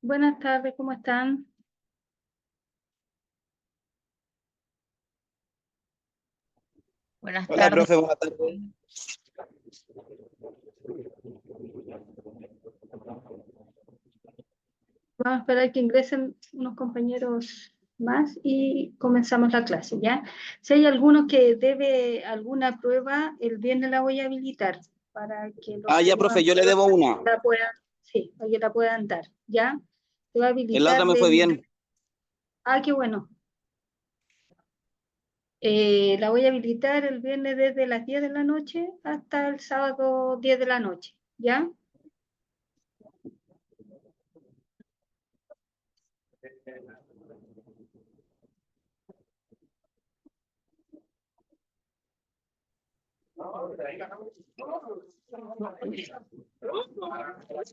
Buenas tardes, ¿cómo están? Buenas Hola, tardes. profe, buenas tardes. Vamos a esperar que ingresen unos compañeros más y comenzamos la clase, ¿ya? Si hay alguno que debe alguna prueba, el viernes la voy a habilitar para que los Ya, que profe, llevan yo le prueba debo una. la puedan, sí, para que la puedan dar, ¿ya? Te voy a En la otra habilitar me fue bien. qué bueno. La voy a habilitar el viernes desde las 10 de la noche hasta el sábado 10 de la noche, ¿ya?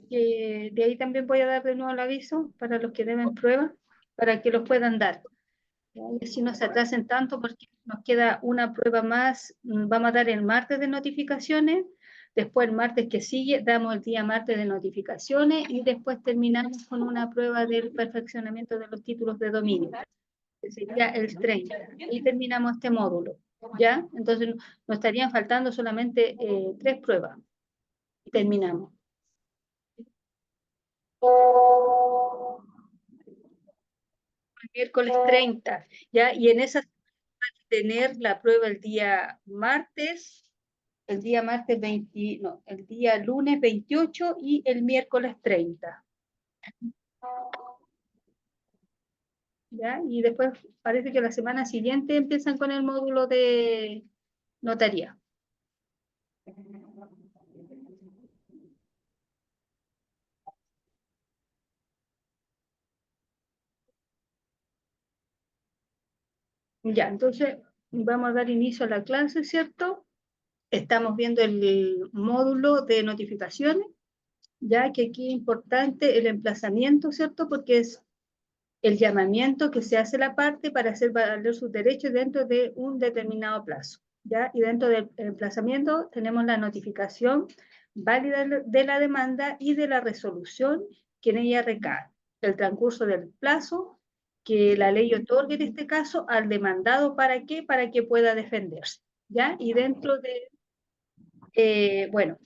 De ahí también voy a dar de nuevo el aviso para los que deben pruebas, para que los puedan dar. Y así no se atrasen tanto porque nos queda una prueba más. Vamos a dar el martes de notificaciones, después el martes que sigue damos el día martes de notificaciones y después terminamos con una prueba del perfeccionamiento de los títulos de dominio, que sería el 30. Y terminamos este módulo, ¿ya? Entonces nos estarían faltando solamente 3 pruebas y terminamos. El miércoles 30, ¿ya? Y en esa tener la prueba el día martes 20, no, el día lunes 28 y el miércoles 30. ¿Ya? Y después parece que la semana siguiente empiezan con el módulo de notaría. Ya, entonces vamos a dar inicio a la clase, ¿cierto? Estamos viendo el módulo de notificaciones, ya que aquí es importante el emplazamiento, ¿cierto? Porque es el llamamiento que se hace a la parte para hacer valer sus derechos dentro de un determinado plazo, ¿ya? Y dentro del emplazamiento tenemos la notificación válida de la demanda y de la resolución que en ella recae, el transcurso del plazo que la ley otorgue en este caso al demandado, ¿para qué? Para que pueda defenderse, ¿ya? Y dentro de, bueno,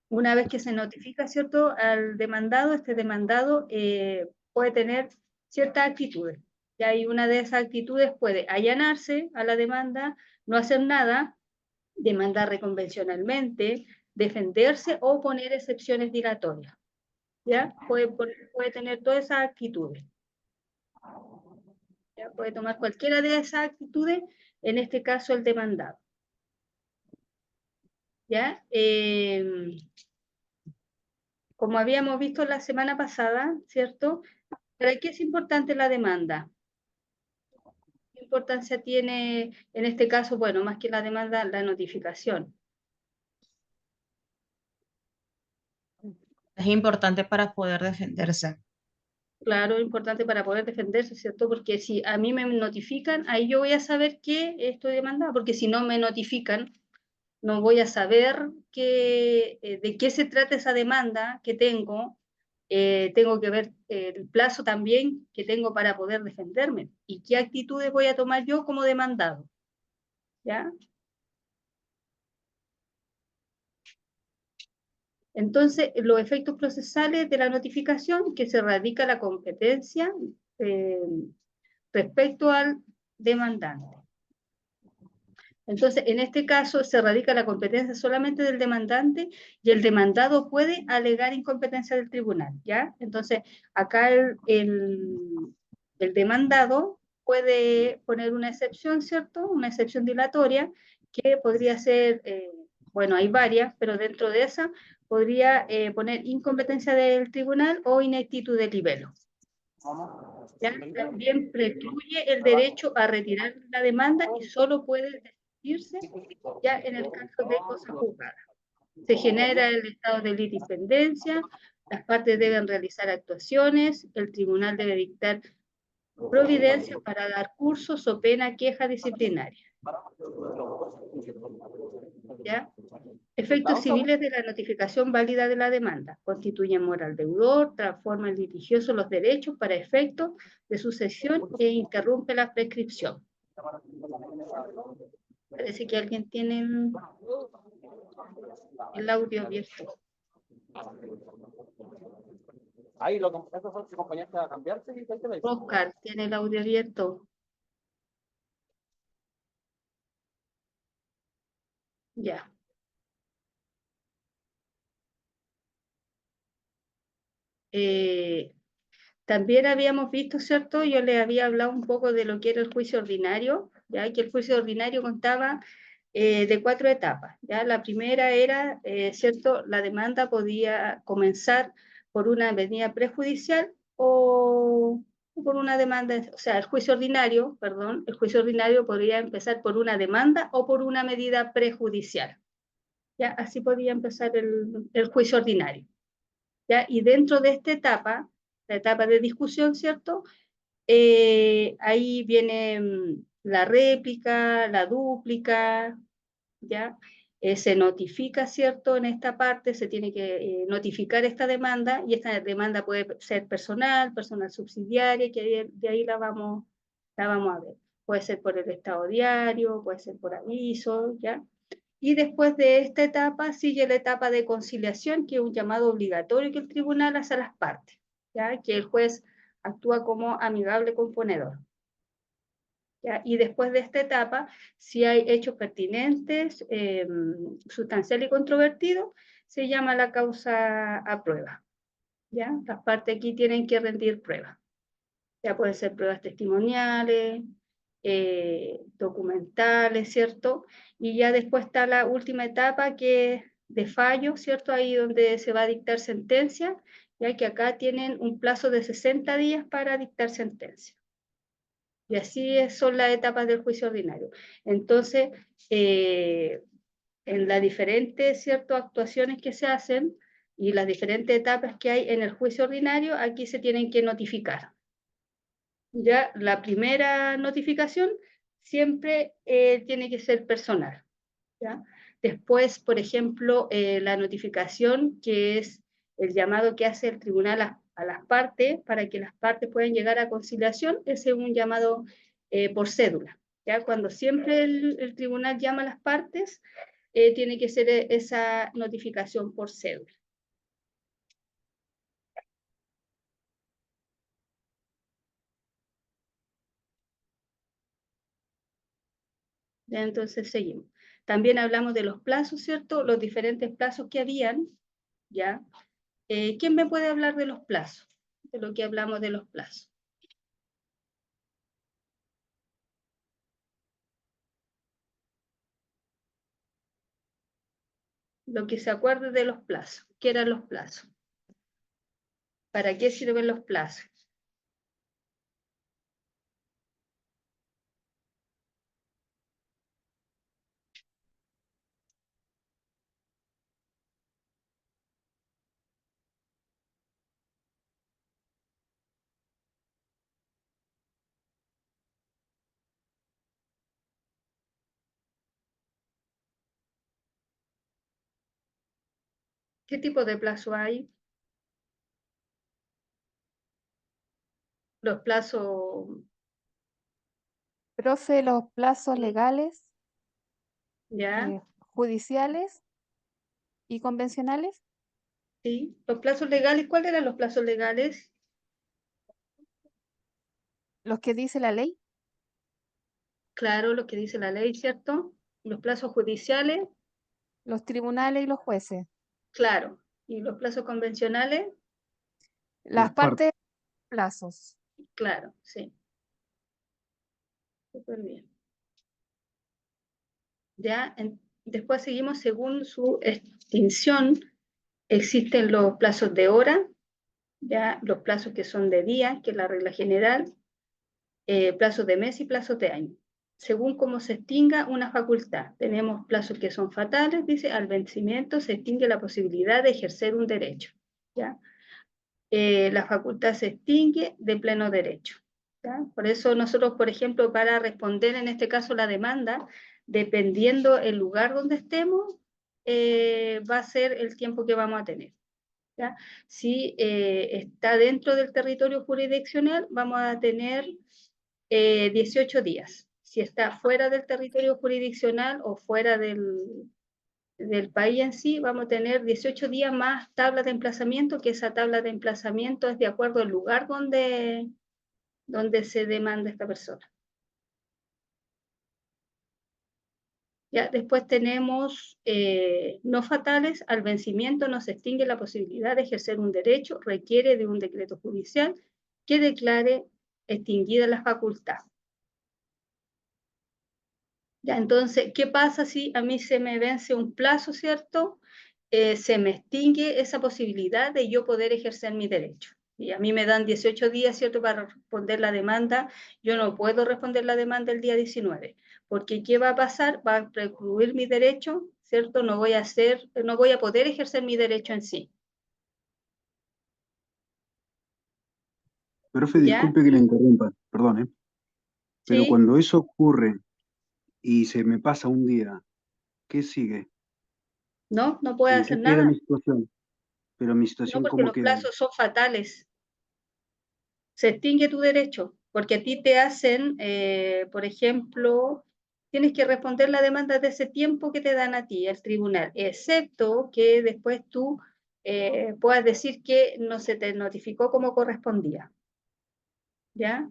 una vez que se notifica, ¿cierto?, al demandado, este demandado puede tener ciertas actitudes. ¿Ya? Y una de esas actitudes puede allanarse a la demanda, no hacer nada, demandar reconvencionalmente, defenderse o poner excepciones dilatorias. ¿Ya? Puede tener todas esas actitudes. ¿Ya? Puede tomar cualquiera de esas actitudes, en este caso el demandado. ¿Ya? Como habíamos visto la semana pasada, ¿cierto? ¿Para qué es importante la demanda? ¿Qué importancia tiene en este caso? Bueno, más que la demanda, la notificación. Es importante para poder defenderse. Claro, es importante para poder defenderse, ¿cierto? Porque si a mí me notifican, ahí yo voy a saber que estoy demandada, porque si no me notifican, no voy a saber de qué se trata esa demanda que tengo. Tengo que ver el plazo también que tengo para poder defenderme y qué actitudes voy a tomar yo como demandado. ¿Ya? Entonces, los efectos procesales de la notificación, que se radica la competencia eh, respecto al demandante. Entonces, en este caso se radica la competencia solamente del demandante y el demandado puede alegar incompetencia del tribunal, ¿ya? Entonces, acá el demandado puede poner una excepción, ¿cierto? Una excepción dilatoria que podría ser, bueno, hay varias, pero dentro de esa podría poner incompetencia del tribunal o ineptitud del libelo. ¿Ya? También precluye el derecho a retirar la demanda y solo puede decidirse ya en el caso de cosa juzgada. Se genera el estado de litipendencia, las partes deben realizar actuaciones, el tribunal debe dictar providencias para dar cursos o pena queja disciplinaria. ¿Ya? Efectos civiles de la notificación válida de la demanda. Constituyen moral deudor, transforman litigiosos los derechos para efectos de sucesión e interrumpe la prescripción. Parece que alguien tiene el audio abierto. Ahí lo que eso fue que acompañaste a cambiarse y ahí te ves. Oscar tiene el audio abierto. Ya. También habíamos visto, ¿cierto? Yo le había hablado un poco de lo que era el juicio ordinario, ya que el juicio ordinario contaba de 4 etapas. ¿Ya? La primera era, ¿cierto? La demanda podía comenzar por una venida prejudicial o por una demanda, o sea, el juicio ordinario, perdón, el juicio ordinario podría empezar por una demanda o por una medida prejudicial. ¿Ya? Así podía empezar el juicio ordinario. ¿Ya? Y dentro de esta etapa, la etapa de discusión, ¿cierto? Ahí viene la réplica, la dúplica, ¿ya? Se notifica, ¿cierto? En esta parte se tiene que notificar esta demanda y esta demanda puede ser personal, personal subsidiaria, que de ahí la vamos a ver. Puede ser por el estado diario, puede ser por aviso, ¿ya? Y después de esta etapa sigue la etapa de conciliación, que es un llamado obligatorio que el tribunal hace a las partes, ¿ya? Que el juez actúa como amigable componedor. ¿Ya? Y después de esta etapa, si hay hechos pertinentes, sustancial y controvertido, se llama la causa a prueba. ¿Ya? Las partes aquí tienen que rendir pruebas. Ya pueden ser pruebas testimoniales, documentales, ¿cierto? Y ya después está la última etapa que es de fallo, ¿cierto? Ahí donde se va a dictar sentencia, ya que acá tienen un plazo de 60 días para dictar sentencia. Y así son las etapas del juicio ordinario. Entonces, en las diferentes, ¿cierto?, actuaciones que se hacen y las diferentes etapas que hay en el juicio ordinario, aquí se tienen que notificar. Ya la primera notificación siempre tiene que ser personal. ¿Ya? Después, por ejemplo, la notificación, que es el llamado que hace el tribunal a las partes para que las partes puedan llegar a conciliación, ese es un llamado por cédula. ¿Ya? Cuando siempre el tribunal llama a las partes, tiene que ser esa notificación por cédula. ¿Ya? Entonces seguimos. También hablamos de los plazos, ¿cierto? Los diferentes plazos que habían, ¿ya? ¿Quién me puede hablar de los plazos? De lo que hablamos de los plazos. Lo que se acuerde de los plazos. ¿Qué eran los plazos? ¿Para qué sirven los plazos? ¿Qué tipo de plazo hay? Los plazos, Profe, los plazos legales, ¿ya? judiciales y convencionales, Sí. Los plazos legales, ¿cuáles eran los plazos legales? los que dice la ley, Claro, lo que dice la ley, ¿cierto? Los plazos judiciales, los tribunales y los jueces. claro. Y los plazos convencionales, Las partes, plazos. claro, sí. Súper bien. Ya, después seguimos según su extinción. Existen los plazos de hora, ya los plazos que son de día, que es la regla general, plazos de mes y plazos de año. Según cómo se extinga una facultad, tenemos plazos que son fatales, dice, al vencimiento se extingue la posibilidad de ejercer un derecho. ¿Ya? La facultad se extingue de pleno derecho. ¿Ya? Por eso nosotros, por ejemplo, para responder en este caso la demanda, dependiendo el lugar donde estemos, va a ser el tiempo que vamos a tener. ¿Ya? Si está dentro del territorio jurisdiccional, vamos a tener 18 días. Si está fuera del territorio jurisdiccional o fuera del país en sí, vamos a tener 18 días más tabla de emplazamiento, que esa tabla de emplazamiento es de acuerdo al lugar donde se demanda esta persona. Ya, después tenemos no fatales, al vencimiento no se extingue la posibilidad de ejercer un derecho, requiere de un decreto judicial que declare extinguida la facultad. Ya, entonces, ¿qué pasa si a mí se me vence un plazo, ¿cierto? Se me extingue esa posibilidad de yo poder ejercer mi derecho. Y a mí me dan 18 días, ¿cierto?, para responder la demanda. Yo no puedo responder la demanda el día 19, porque ¿qué va a pasar? Va a precluir mi derecho, ¿cierto? No voy a poder ejercer mi derecho en sí. Profe, ¿Ya? disculpe que le interrumpa, perdón, pero ¿Sí? cuando eso ocurre y se me pasa un día, ¿qué sigue? No puede ¿En hacer qué queda nada. mi situación? Pero mi No, situación, porque ¿cómo los queda ahí? plazos son fatales. Se extingue tu derecho, porque a ti te hacen, por ejemplo, tienes que responder la demanda de ese tiempo que te dan a ti, el tribunal, excepto que después tú puedas decir que no se te notificó como correspondía. ¿Ya?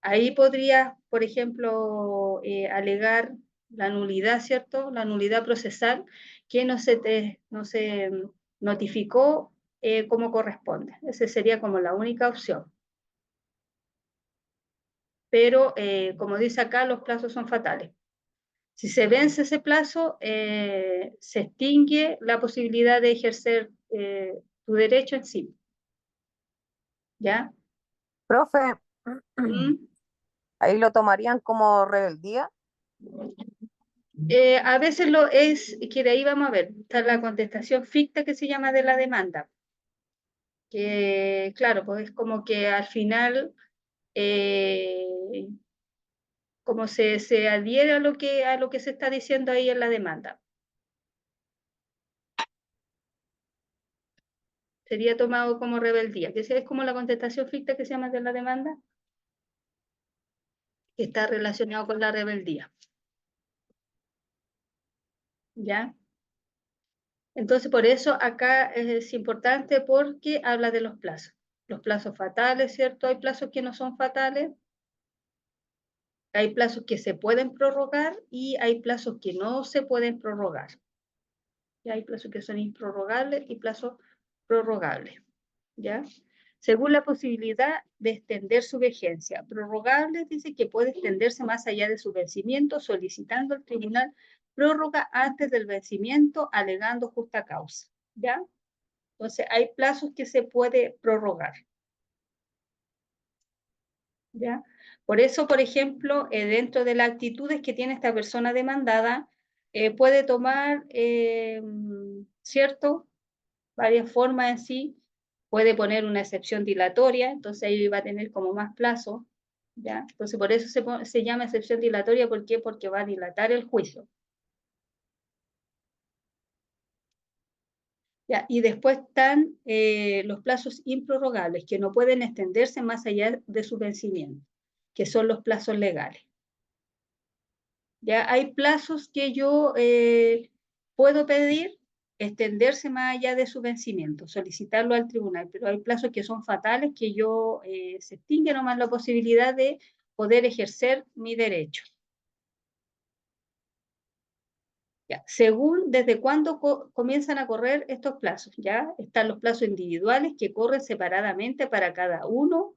Ahí podrías, por ejemplo, alegar la nulidad, ¿cierto? La nulidad procesal, que no se notificó como corresponde. Esa sería como la única opción. Pero como dice acá, los plazos son fatales. Si se vence ese plazo, se extingue la posibilidad de ejercer tu derecho en sí. ¿Ya? Profe, ¿Mm? Ahí lo tomarían como rebeldía. A veces lo es, que de ahí vamos a ver, está la contestación ficta que se llama de la demanda. Que claro, pues es como que al final, como se adhiere a lo que se está diciendo ahí en la demanda. Sería tomado como rebeldía, que es como la contestación ficta que se llama de la demanda, que está relacionado con la rebeldía. ¿Ya? Entonces, por eso acá es importante porque habla de los plazos fatales, ¿cierto? Hay plazos que no son fatales, hay plazos que se pueden prorrogar y hay plazos que no se pueden prorrogar. Y hay plazos que son improrrogables y plazos prorrogables, ¿ya? Según la posibilidad de extender su vigencia. Prorrogable dice que puede extenderse más allá de su vencimiento, solicitando al tribunal prórroga antes del vencimiento, alegando justa causa, ¿ya? Entonces, hay plazos que se puede prorrogar, ¿ya? Por eso, por ejemplo, dentro de las actitudes que tiene esta persona demandada, puede tomar, ¿cierto?, varias formas en sí, puede poner una excepción dilatoria, entonces ahí va a tener como más plazo, ¿ya? Entonces por eso se llama excepción dilatoria, ¿por qué? Porque va a dilatar el juicio. ¿Ya? Y después están los plazos improrrogables, que no pueden extenderse más allá de su vencimiento, que son los plazos legales. ¿Ya? Hay plazos que yo puedo pedir extenderse más allá de su vencimiento, solicitarlo al tribunal, pero hay plazos que son fatales que yo se extingue nomás la posibilidad de poder ejercer mi derecho. Ya, según desde cuándo comienzan a correr estos plazos, ya están los plazos individuales que corren separadamente para cada uno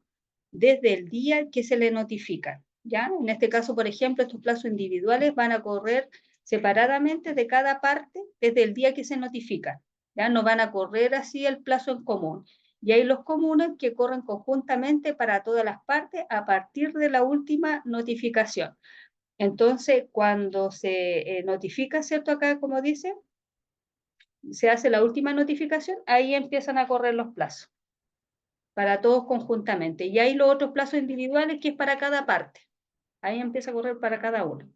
desde el día que se le notifica. ¿Ya? En este caso, por ejemplo, estos plazos individuales van a correr separadamente de cada parte desde el día que se notifica. ¿Ya? No van a correr así el plazo en común. Y hay los comunes que corren conjuntamente para todas las partes a partir de la última notificación. Entonces, cuando se notifica, ¿cierto? Acá, como dice, se hace la última notificación, ahí empiezan a correr los plazos para todos conjuntamente. Y hay los otros plazos individuales que es para cada parte. Ahí empieza a correr para cada uno.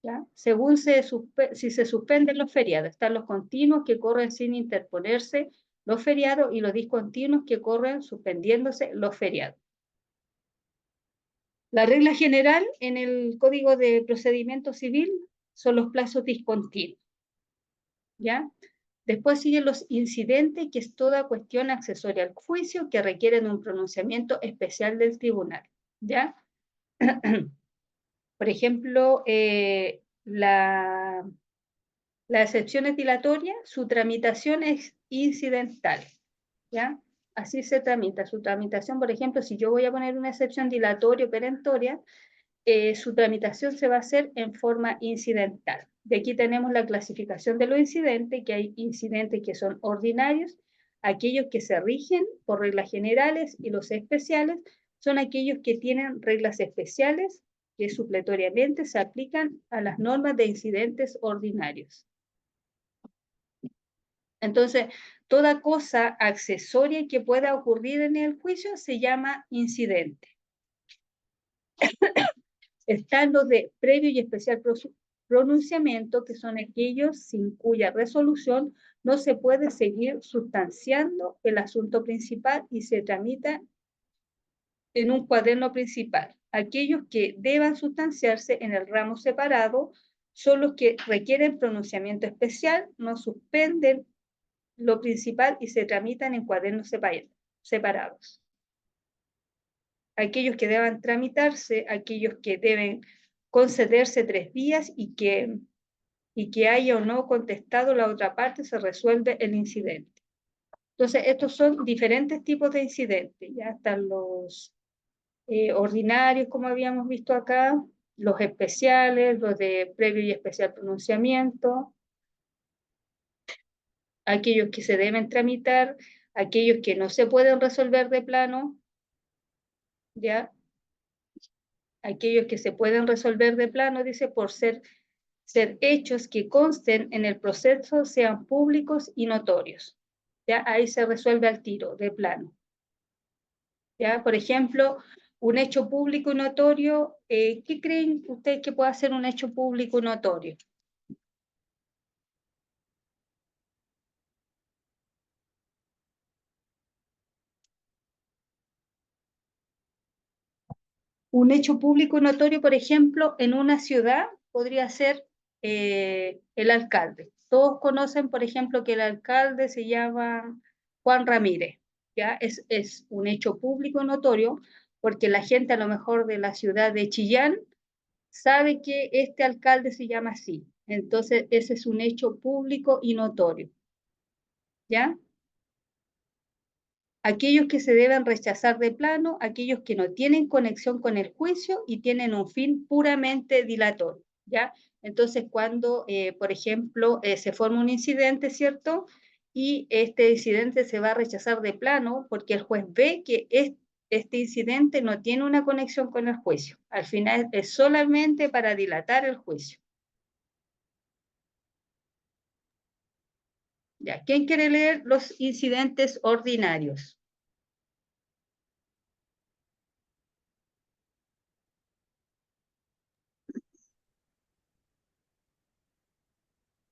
¿Ya? Según si se suspenden los feriados, están los continuos que corren sin interponerse los feriados y los discontinuos que corren suspendiéndose los feriados. La regla general en el Código de Procedimiento Civil son los plazos discontinuos. ¿Ya? Después siguen los incidentes, que es toda cuestión accesoria al juicio que requieren un pronunciamiento especial del tribunal. ¿Ya? Por ejemplo, las excepciones dilatorias, su tramitación es incidental. ¿Ya? Así se tramita. Su tramitación, por ejemplo, si yo voy a poner una excepción dilatoria o perentoria, su tramitación se va a hacer en forma incidental. De aquí tenemos la clasificación de los incidentes, que hay incidentes que son ordinarios, aquellos que se rigen por reglas generales, y los especiales son aquellos que tienen reglas especiales que supletoriamente se aplican a las normas de incidentes ordinarios. Entonces, toda cosa accesoria que pueda ocurrir en el juicio se llama incidente. Están los de previo y especial pronunciamiento, que son aquellos sin cuya resolución no se puede seguir sustanciando el asunto principal y se tramita en un cuaderno principal. Aquellos que deban sustanciarse en el ramo separado son los que requieren pronunciamiento especial, no suspenden lo principal y se tramitan en cuadernos separados. Aquellos que deban tramitarse, aquellos que deben concederse 3 días y que haya o no contestado la otra parte, se resuelve el incidente. Entonces, estos son diferentes tipos de incidentes. Ya están los ordinarios, como habíamos visto acá, los especiales, los de previo y especial pronunciamiento, aquellos que se deben tramitar, aquellos que no se pueden resolver de plano, ¿ya? Aquellos que se pueden resolver de plano, dice, por ser hechos que consten en el proceso, sean públicos y notorios. ¿Ya? Ahí se resuelve al tiro, de plano. ¿Ya? Por ejemplo, un hecho público y notorio, ¿qué creen ustedes que pueda ser un hecho público y notorio? Un hecho público y notorio, por ejemplo, en una ciudad podría ser el alcalde. Todos conocen, por ejemplo, que el alcalde se llama Juan Ramírez. ¿Ya? Es un hecho público y notorio porque la gente a lo mejor de la ciudad de Chillán sabe que este alcalde se llama así. Entonces, ese es un hecho público y notorio. ¿Ya? Aquellos que se deben rechazar de plano, aquellos que no tienen conexión con el juicio y tienen un fin puramente dilatorio, ¿ya? Entonces, cuando, por ejemplo, se forma un incidente, ¿cierto? Y este incidente se va a rechazar de plano porque el juez ve que este incidente no tiene una conexión con el juicio. Al final es solamente para dilatar el juicio. ¿Ya? ¿Quién quiere leer los incidentes ordinarios?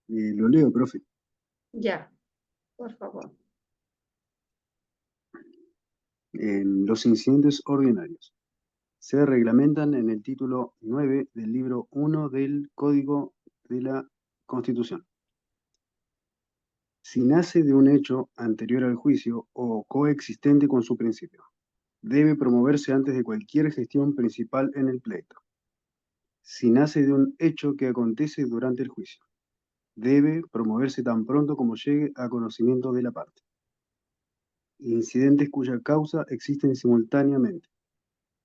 Lo leo, profe. Ya, por favor. Los incidentes ordinarios se reglamentan en el título 9 del libro 1 del Código de la Constitución. Si nace de un hecho anterior al juicio o coexistente con su principio, debe promoverse antes de cualquier gestión principal en el pleito. Si nace de un hecho que acontece durante el juicio, debe promoverse tan pronto como llegue a conocimiento de la parte. Incidentes cuya causa existen simultáneamente,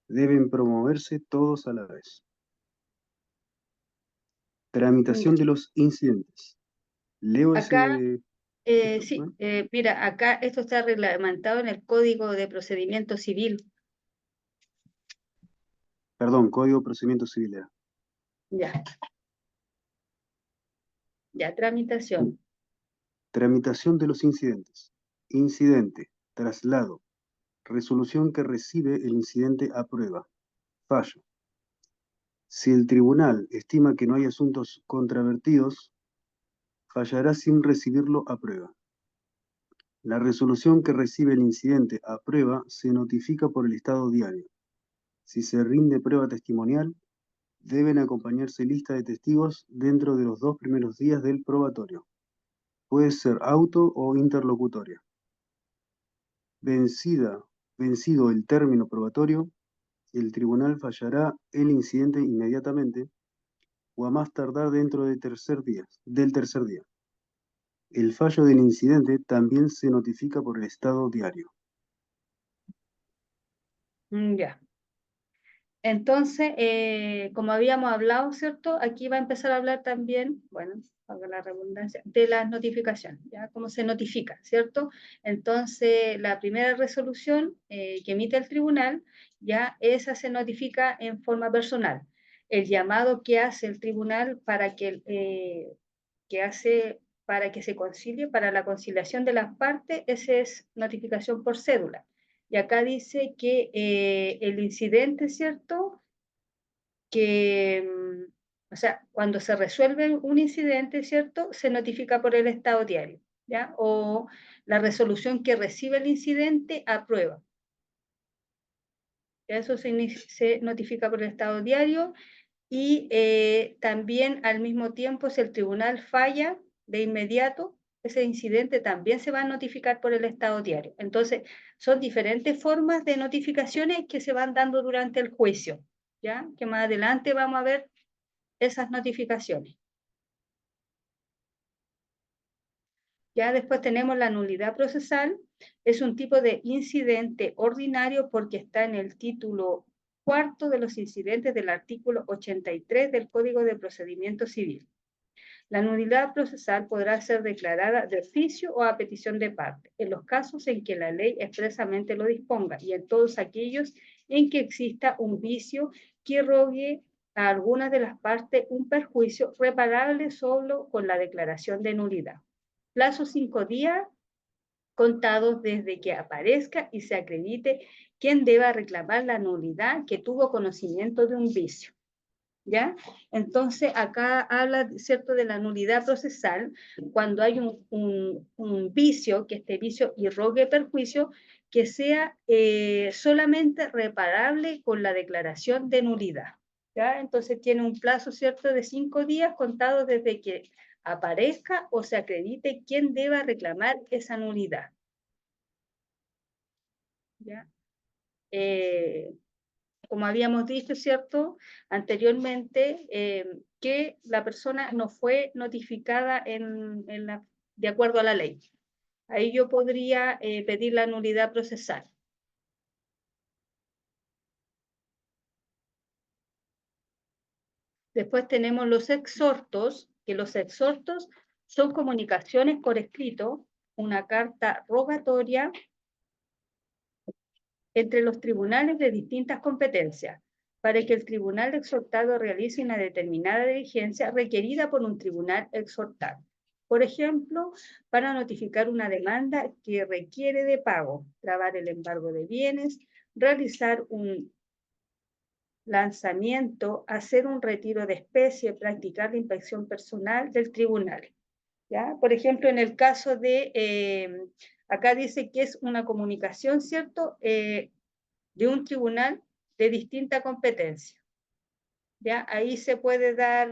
deben promoverse todos a la vez. Tramitación de los incidentes. Leo Acá, esto, sí, ¿no? mira, acá esto está reglamentado en el Código de Procedimiento Civil. Perdón, Código de Procedimiento Civil era. Ya, ya, tramitación. Tramitación de los incidentes. Incidente, traslado, resolución que recibe el incidente a prueba. Fallo. Si el tribunal estima que no hay asuntos controvertidos, fallará sin recibirlo a prueba. La resolución que recibe el incidente a prueba se notifica por el Estado diario. Si se rinde prueba testimonial, deben acompañarse lista de testigos dentro de los 2 primeros días del probatorio. Puede ser auto o interlocutoria. Vencido el término probatorio, el tribunal fallará el incidente inmediatamente o a más tardar dentro del tercer día. El fallo del incidente también se notifica por el Estado diario. Ya. Entonces, como habíamos hablado, ¿cierto? Aquí va a empezar a hablar también, bueno, para la redundancia, de las notificaciones, ¿ya? Cómo se notifica, ¿cierto? Entonces, la primera resolución que emite el tribunal, ya esa se notifica en forma personal. El llamado que hace el tribunal para para que se concilie, para la conciliación de las partes, esa es notificación por cédula. Y acá dice que el incidente, ¿cierto? O sea, cuando se resuelve un incidente, ¿cierto? Se notifica por el Estado diario, ¿ya? O la resolución que recibe el incidente aprueba. Eso se notifica por el Estado diario y también al mismo tiempo, si el tribunal falla de inmediato, ese incidente también se va a notificar por el Estado diario. Entonces, son diferentes formas de notificaciones que se van dando durante el juicio, ¿ya? Que más adelante vamos a ver esas notificaciones. Ya después tenemos la nulidad procesal, es un tipo de incidente ordinario porque está en el título 4 de los incidentes del artículo 83 del Código de Procedimiento Civil. La nulidad procesal podrá ser declarada de oficio o a petición de parte, en los casos en que la ley expresamente lo disponga y en todos aquellos en que exista un vicio que irrogue a algunas de las partes un perjuicio reparable solo con la declaración de nulidad. Plazo 5 días contados desde que aparezca y se acredite quien deba reclamar la nulidad que tuvo conocimiento de un vicio. ¿Ya? Entonces, acá habla, ¿cierto?, de la nulidad procesal, cuando hay un vicio, que este vicio irrogue perjuicio, que sea solamente reparable con la declaración de nulidad. ¿Ya? Entonces, tiene un plazo, ¿cierto?, de 5 días contados desde que aparezca o se acredite quién deba reclamar esa nulidad. ¿Ya? Como habíamos dicho, ¿cierto?, anteriormente, que la persona no fue notificada de acuerdo a la ley. Ahí yo podría pedir la nulidad procesal. Después tenemos los exhortos, que los exhortos son comunicaciones por escrito, una carta rogatoria entre los tribunales de distintas competencias, para que el tribunal exhortado realice una determinada diligencia requerida por un tribunal exhortado. Por ejemplo, para notificar una demanda que requiere de pago, trabar el embargo de bienes, realizar un lanzamiento, hacer un retiro de especie, practicar la inspección personal del tribunal. ¿Ya? Por ejemplo, en el caso de, acá dice que es una comunicación, ¿cierto?, de un tribunal de distinta competencia. ¿Ya? Ahí se puede dar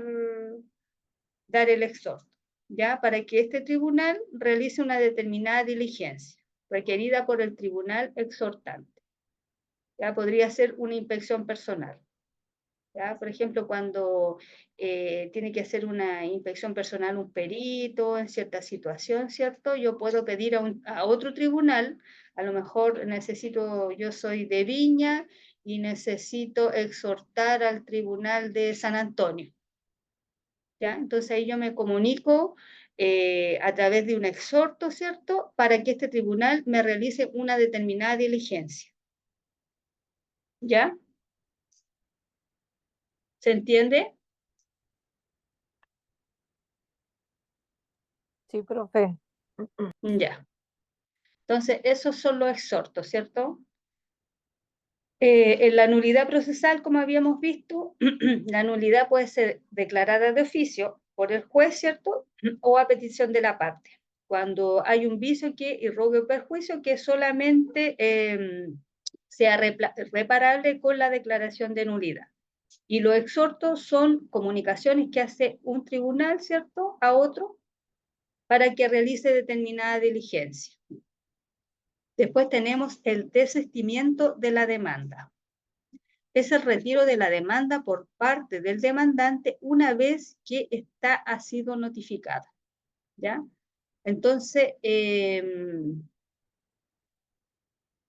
el exhorto, ¿ya?, para que este tribunal realice una determinada diligencia requerida por el tribunal exhortante. ¿Ya? Podría ser una inspección personal. ¿Ya? Por ejemplo, cuando tiene que hacer una inspección personal un perito en cierta situación, ¿cierto? Yo puedo pedir a otro tribunal, a lo mejor yo soy de Viña y necesito exhortar al tribunal de San Antonio. ¿Ya? Entonces ahí yo me comunico a través de un exhorto, ¿cierto?, para que este tribunal me realice una determinada diligencia. ¿Ya? ¿Se entiende? Sí, profe. Ya. Entonces, esos son los exhortos, ¿cierto? En la nulidad procesal, como habíamos visto, la nulidad puede ser declarada de oficio por el juez, ¿cierto?, o a petición de la parte. Cuando hay un vicio que irrogue perjuicio, que solamente sea reparable con la declaración de nulidad. Y los exhortos son comunicaciones que hace un tribunal, ¿cierto?, a otro para que realice determinada diligencia. Después tenemos el desistimiento de la demanda. Es el retiro de la demanda por parte del demandante una vez que esta ha sido notificada. ¿Ya? Entonces,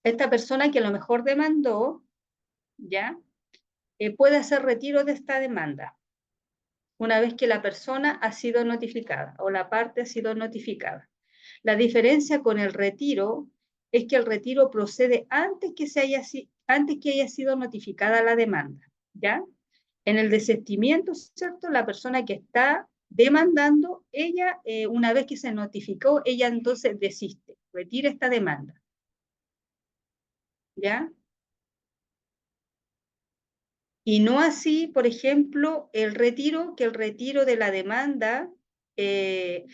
esta persona que a lo mejor demandó, ¿ya?, puede hacer retiro de esta demanda una vez que la persona ha sido notificada o la parte ha sido notificada. La diferencia con el retiro es que el retiro procede antes que haya sido notificada la demanda, ¿ya? En el desistimiento, ¿cierto?, la persona que está demandando, ella, una vez que se notificó, ella entonces desiste, retira esta demanda, ¿ya? Y no así, por ejemplo, el retiro de la demanda, tiene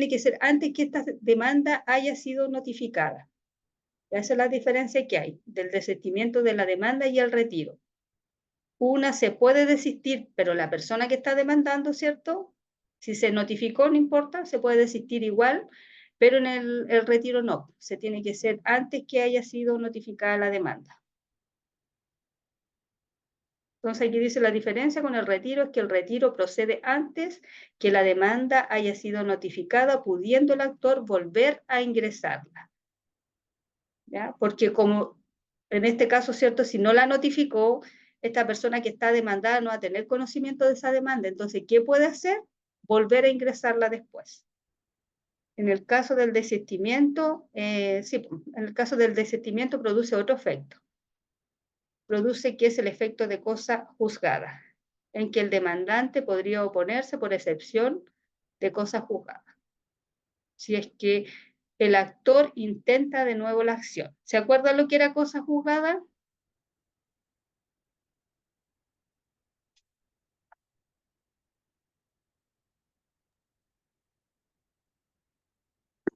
que ser antes que esta demanda haya sido notificada. Esa es la diferencia que hay del desistimiento de la demanda y el retiro. Una se puede desistir, pero la persona que está demandando, ¿cierto?, si se notificó, no importa, se puede desistir igual, pero en el retiro no, se tiene que ser antes que haya sido notificada la demanda. Entonces aquí dice la diferencia con el retiro, es que el retiro procede antes que la demanda haya sido notificada, pudiendo el actor volver a ingresarla. ¿Ya? Porque como en este caso, ¿cierto?, si no la notificó, esta persona que está demandada no va a tener conocimiento de esa demanda. Entonces, ¿qué puede hacer? Volver a ingresarla después. En el caso del desistimiento, sí, en el caso del desistimiento produce otro efecto. produce que es el efecto de cosa juzgada, en que el demandante podría oponerse por excepción de cosa juzgada. Si es que el actor intenta de nuevo la acción. ¿Se acuerdan lo que era cosa juzgada?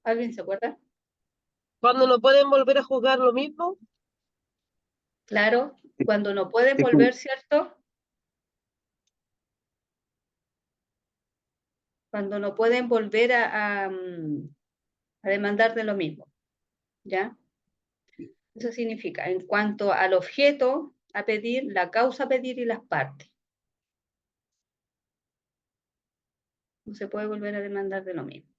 ¿Alguien se acuerda? Cuando no pueden volver a jugar lo mismo, Claro, cuando no pueden Es volver, ¿cierto? Cuando no pueden volver a demandar de lo mismo, ¿ya? Eso significa, en cuanto al objeto a pedir, la causa a pedir y las partes. No se puede volver a demandar de lo mismo.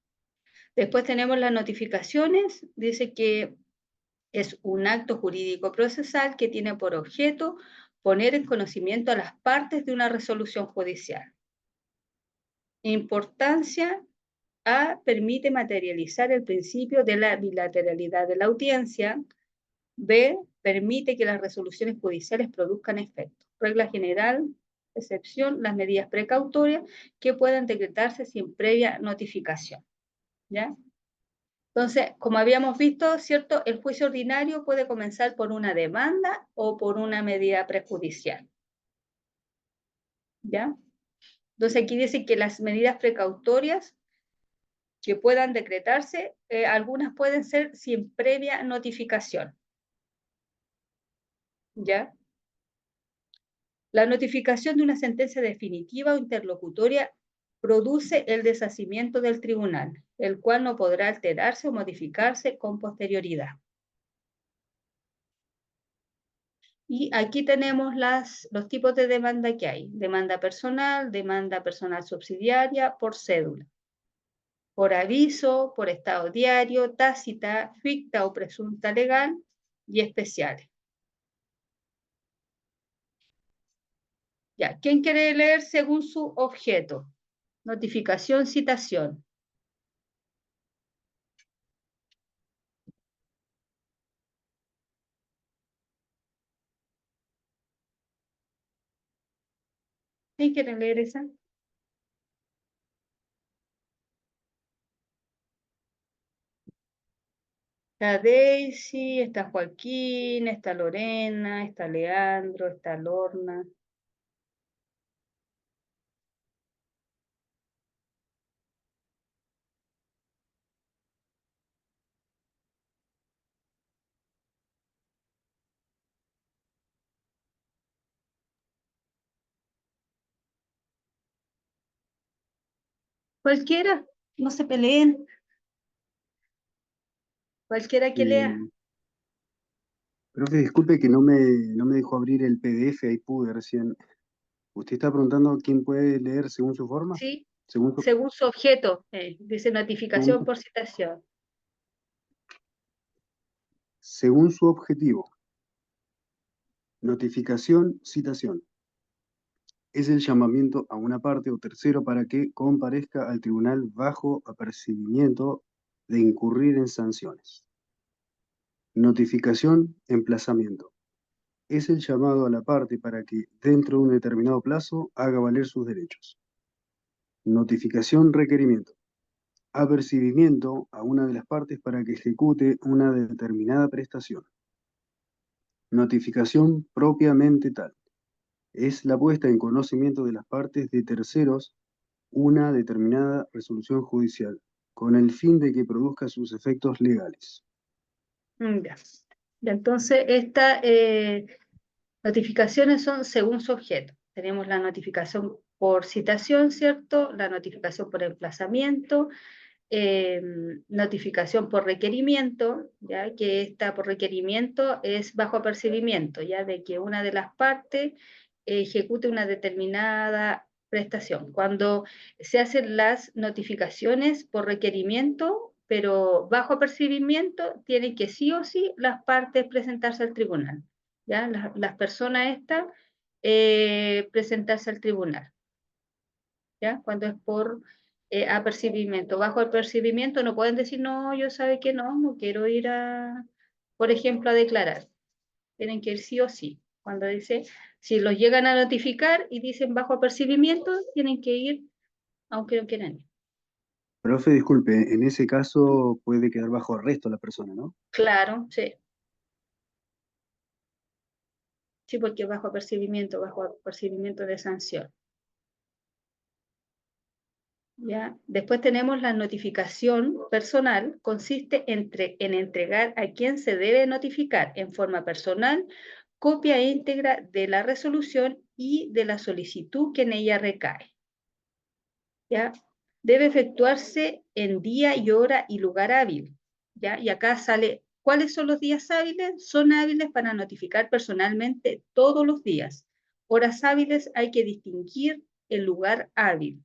Después tenemos las notificaciones, dice que es un acto jurídico procesal que tiene por objeto poner en conocimiento a las partes de una resolución judicial. Importancia: A, permite materializar el principio de la bilateralidad de la audiencia. B, permite que las resoluciones judiciales produzcan efecto. Regla general, excepción, las medidas precautorias que puedan decretarse sin previa notificación. ¿Ya? Entonces, como habíamos visto, ¿cierto? El juicio ordinario puede comenzar por una demanda o por una medida prejudicial. ¿Ya? Entonces, aquí dice que las medidas precautorias que puedan decretarse, algunas pueden ser sin previa notificación. ¿Ya? La notificación de una sentencia definitiva o interlocutoria produce el deshacimiento del tribunal, el cual no podrá alterarse o modificarse con posterioridad. Y aquí tenemos los tipos de demanda que hay. Demanda personal subsidiaria, por cédula, por aviso, por estado diario, tácita, ficta o presunta legal y especiales. Ya, ¿quién quiere leer según su objeto? Notificación, citación. ¿Quién quiere leer esa? Está Daisy, está Joaquín, está Lorena, está Leandro, está Lorna. Cualquiera, no se peleen. Cualquiera que lea. Profe, disculpe que no me dejó abrir el PDF, ahí pude recién. ¿Usted está preguntando quién puede leer según su forma? Sí, Según su, según su objeto. Dice según notificación su- por citación. según su objetivo. Notificación, citación. Es el llamamiento a una parte o tercero para que comparezca al tribunal bajo apercibimiento de incurrir en sanciones. Notificación, emplazamiento. Es el llamado a la parte para que, dentro de un determinado plazo, haga valer sus derechos. Notificación, requerimiento. Apercibimiento a una de las partes para que ejecute una determinada prestación. Notificación propiamente tal. Es la puesta en conocimiento de las partes de terceros una determinada resolución judicial, con el fin de que produzca sus efectos legales. Ya. Y entonces, estas notificaciones son según su objeto. Tenemos la notificación por citación, ¿cierto? La notificación por emplazamiento, notificación por requerimiento, ya que esta por requerimiento es bajo apercibimiento, ya de que una de las partes ejecute una determinada prestación. Cuando se hacen las notificaciones por requerimiento, pero bajo apercibimiento, tienen que sí o sí las partes presentarse al tribunal, ya las personas estas presentarse al tribunal. ¿Ya? Cuando es por apercibimiento. Bajo el percibimiento no pueden decir, no, yo sabe que no quiero ir a, por ejemplo, a declarar. Tienen que ir sí o sí. Cuando dice, si los llegan a notificar y dicen bajo apercibimiento, tienen que ir, aunque no quieran ir. Profe, disculpe, en ese caso puede quedar bajo arresto la persona, ¿no? Claro, sí. Sí, porque bajo apercibimiento de sanción. ¿Ya? Después tenemos la notificación personal, consiste en entregar a quien se debe notificar en forma personal copia íntegra de la resolución y de la solicitud que en ella recae. ¿Ya? Debe efectuarse en día y hora y lugar hábil. ¿Ya? Y acá sale, ¿cuáles son los días hábiles? Son hábiles para notificar personalmente todos los días. Horas hábiles hay que distinguir el lugar hábil.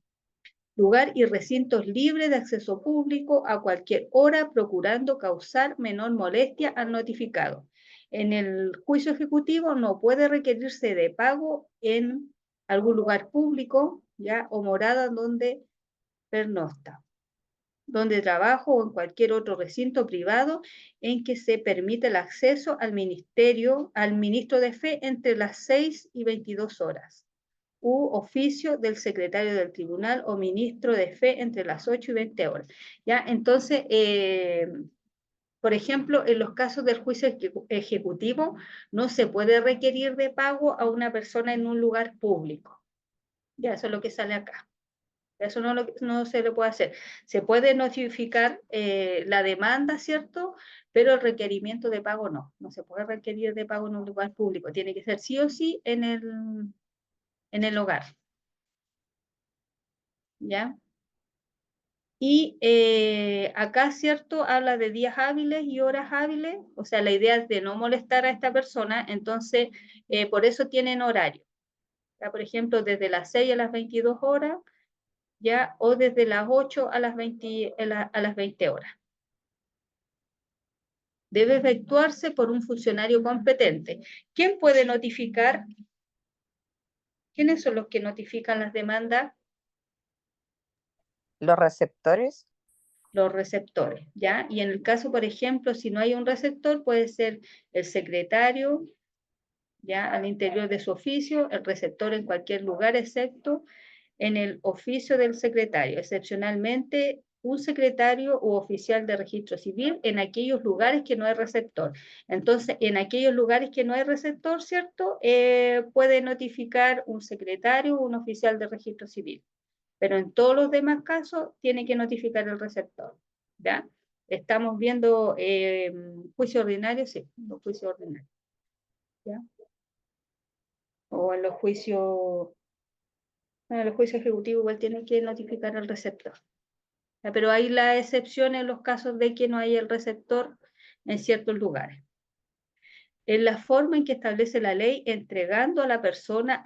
Lugar y recintos libres de acceso público a cualquier hora, procurando causar menor molestia al notificado. En el juicio ejecutivo no puede requerirse de pago en algún lugar público, ¿ya? O morada donde pernocta, donde trabajo o en cualquier otro recinto privado en que se permite el acceso al ministro de fe entre las 6 y 22 horas. U oficio del secretario del tribunal o ministro de fe entre las 8 y 20 horas. ¿Ya? Entonces, por ejemplo, en los casos del juicio ejecutivo, no se puede requerir de pago a una persona en un lugar público. Ya, eso es lo que sale acá. Eso no se le puede hacer. Se puede notificar la demanda, ¿cierto? Pero el requerimiento de pago no. No se puede requerir de pago en un lugar público. Tiene que ser sí o sí en el hogar. ¿Ya? Y acá, ¿cierto? Habla de días hábiles y horas hábiles, o sea, la idea es de no molestar a esta persona, entonces, por eso tienen horario. Ya, por ejemplo, desde las 6 a las 22 horas, ya, o desde las 8 a las 20 horas. Debe efectuarse por un funcionario competente. ¿Quién puede notificar? ¿Quiénes son los que notifican las demandas? Los receptores. Los receptores, ¿ya? Y en el caso, por ejemplo, si no hay un receptor, puede ser el secretario, ¿ya? Al interior de su oficio, el receptor en cualquier lugar, excepto en el oficio del secretario, excepcionalmente un secretario u oficial de registro civil en aquellos lugares que no hay receptor. Entonces, en aquellos lugares que no hay receptor, ¿cierto? Puede notificar un secretario o un oficial de registro civil. Pero en todos los demás casos tiene que notificar el receptor, ¿ya? Estamos viendo juicio ordinario, sí, los juicios ordinarios, ¿ya? O en los juicios ejecutivos igual tienen que notificar al receptor. ¿Ya? Pero hay la excepción en los casos de que no hay el receptor en ciertos lugares. En la forma en que establece la ley, entregando a la persona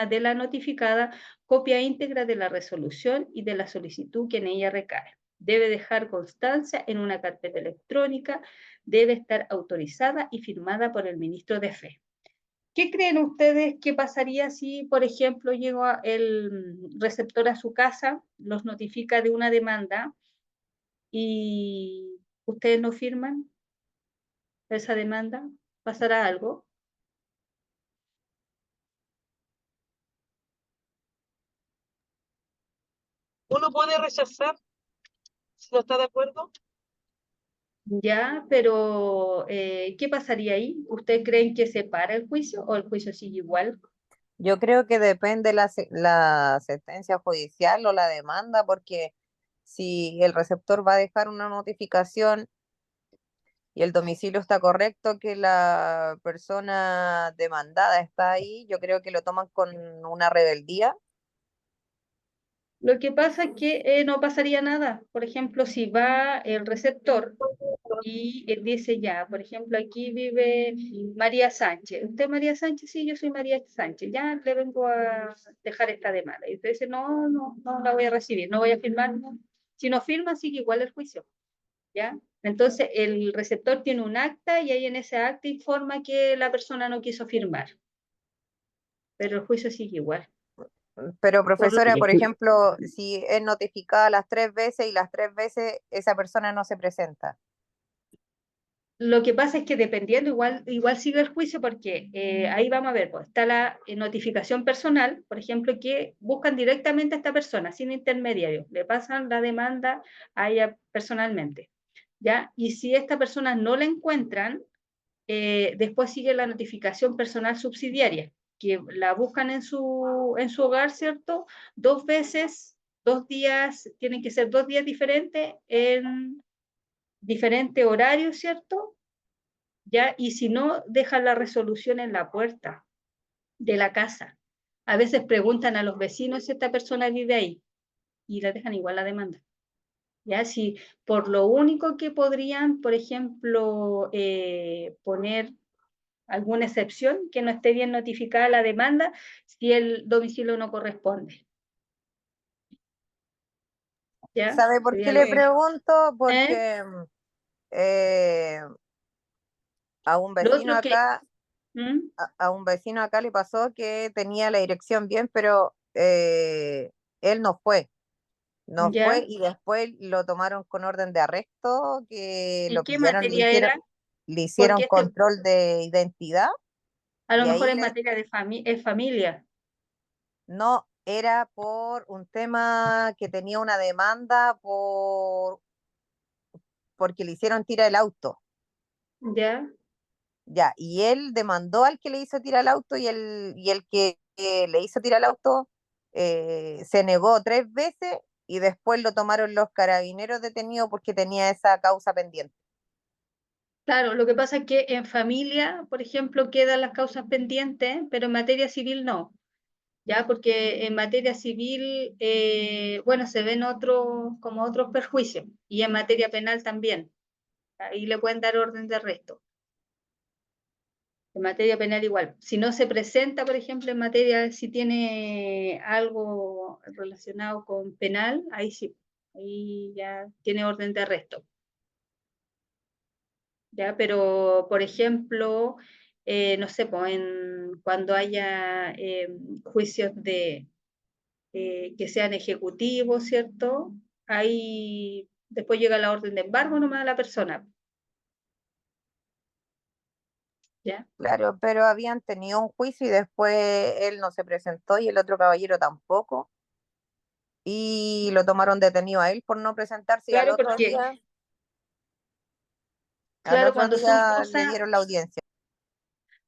de la notificada copia íntegra de la resolución y de la solicitud que en ella recae. Debe dejar constancia en una carpeta electrónica, debe estar autorizada y firmada por el ministro de fe. ¿Qué creen ustedes que pasaría si, por ejemplo, llega el receptor a su casa, los notifica de una demanda y ustedes no firman esa demanda? ¿Pasará algo? Uno puede rechazar si no está de acuerdo. Ya, pero ¿qué pasaría ahí? ¿Ustedes creen que se para el juicio o el juicio sigue igual? Yo creo que depende la sentencia judicial o la demanda, porque si el receptor va a dejar una notificación y el domicilio está correcto, que la persona demandada está ahí, yo creo que lo toman con una rebeldía. Lo que pasa es que no pasaría nada. Por ejemplo, si va el receptor y él dice ya, por ejemplo, aquí vive María Sánchez. ¿Usted María Sánchez? Sí, yo soy María Sánchez. Ya le vengo a dejar esta demanda. Y usted dice, no la voy a recibir, no voy a firmar. No. Si no firma, sigue igual el juicio. ¿Ya? Entonces, el receptor tiene un acta y ahí en ese acta informa que la persona no quiso firmar. Pero el juicio sigue igual. Pero Por lo profesora, por Profe, ejemplo, si es notificada las 3 veces y las 3 veces esa persona no se presenta. Lo que pasa es que dependiendo, igual sigue el juicio porque ahí vamos a ver, pues, está la notificación personal, por ejemplo, que buscan directamente a esta persona, sin intermediario, le pasan la demanda a ella personalmente, ¿ya? Y si esta persona no la encuentran, después sigue la notificación personal subsidiaria, que la buscan en su hogar, ¿cierto? 2 veces, 2 días, tienen que ser 2 días diferentes en diferente horario, ¿cierto? ¿Ya? Y si no, dejan la resolución en la puerta de la casa. A veces preguntan a los vecinos si esta persona vive ahí y la dejan igual la demanda. ¿Ya? Si por lo único que podrían, por ejemplo, poner alguna excepción que no esté bien notificada la demanda si el domicilio no corresponde. ¿Ya? ¿Sabe por Sería qué lo le que... pregunto? ¿Eh? Porque eh, a un Lo vecino otro que... acá, ¿Mm? a un vecino acá le pasó que tenía la dirección bien, pero él no fue. No fue ¿Ya? y después lo tomaron con orden de arresto, que ¿Y lo qué pillaron, materia era? le hicieron Porque control de identidad a lo y mejor ahí es materia de familia. no era por un tema que tenía una demanda porque le hicieron tira el auto. ¿Ya? Ya, y él demandó al que le hizo tirar el auto y el que le hizo tirar el auto se negó 3 veces y después lo tomaron los carabineros detenido porque tenía esa causa pendiente. Claro, lo que pasa es que en familia, por ejemplo, quedan las causas pendientes, pero en materia civil no, ¿ya? Porque en materia civil, bueno, se ven como otros perjuicios, y en materia penal también. Ahí le pueden dar orden de arresto. En materia penal igual. Si no se presenta, por ejemplo, en materia, si tiene algo relacionado con penal, ahí sí, ahí ya tiene orden de arresto. ¿Ya? Pero, por ejemplo, no sé, pues, cuando haya juicios que sean ejecutivos, ¿cierto? Ahí después llega la orden de embargo nomás a la persona, ¿ya? Claro, pero habían tenido un juicio y después él no se presentó y el otro caballero tampoco. Y lo tomaron detenido a él por no presentarse y Claro, porque, al claro, otro cuando son día le cosas, dieron la audiencia.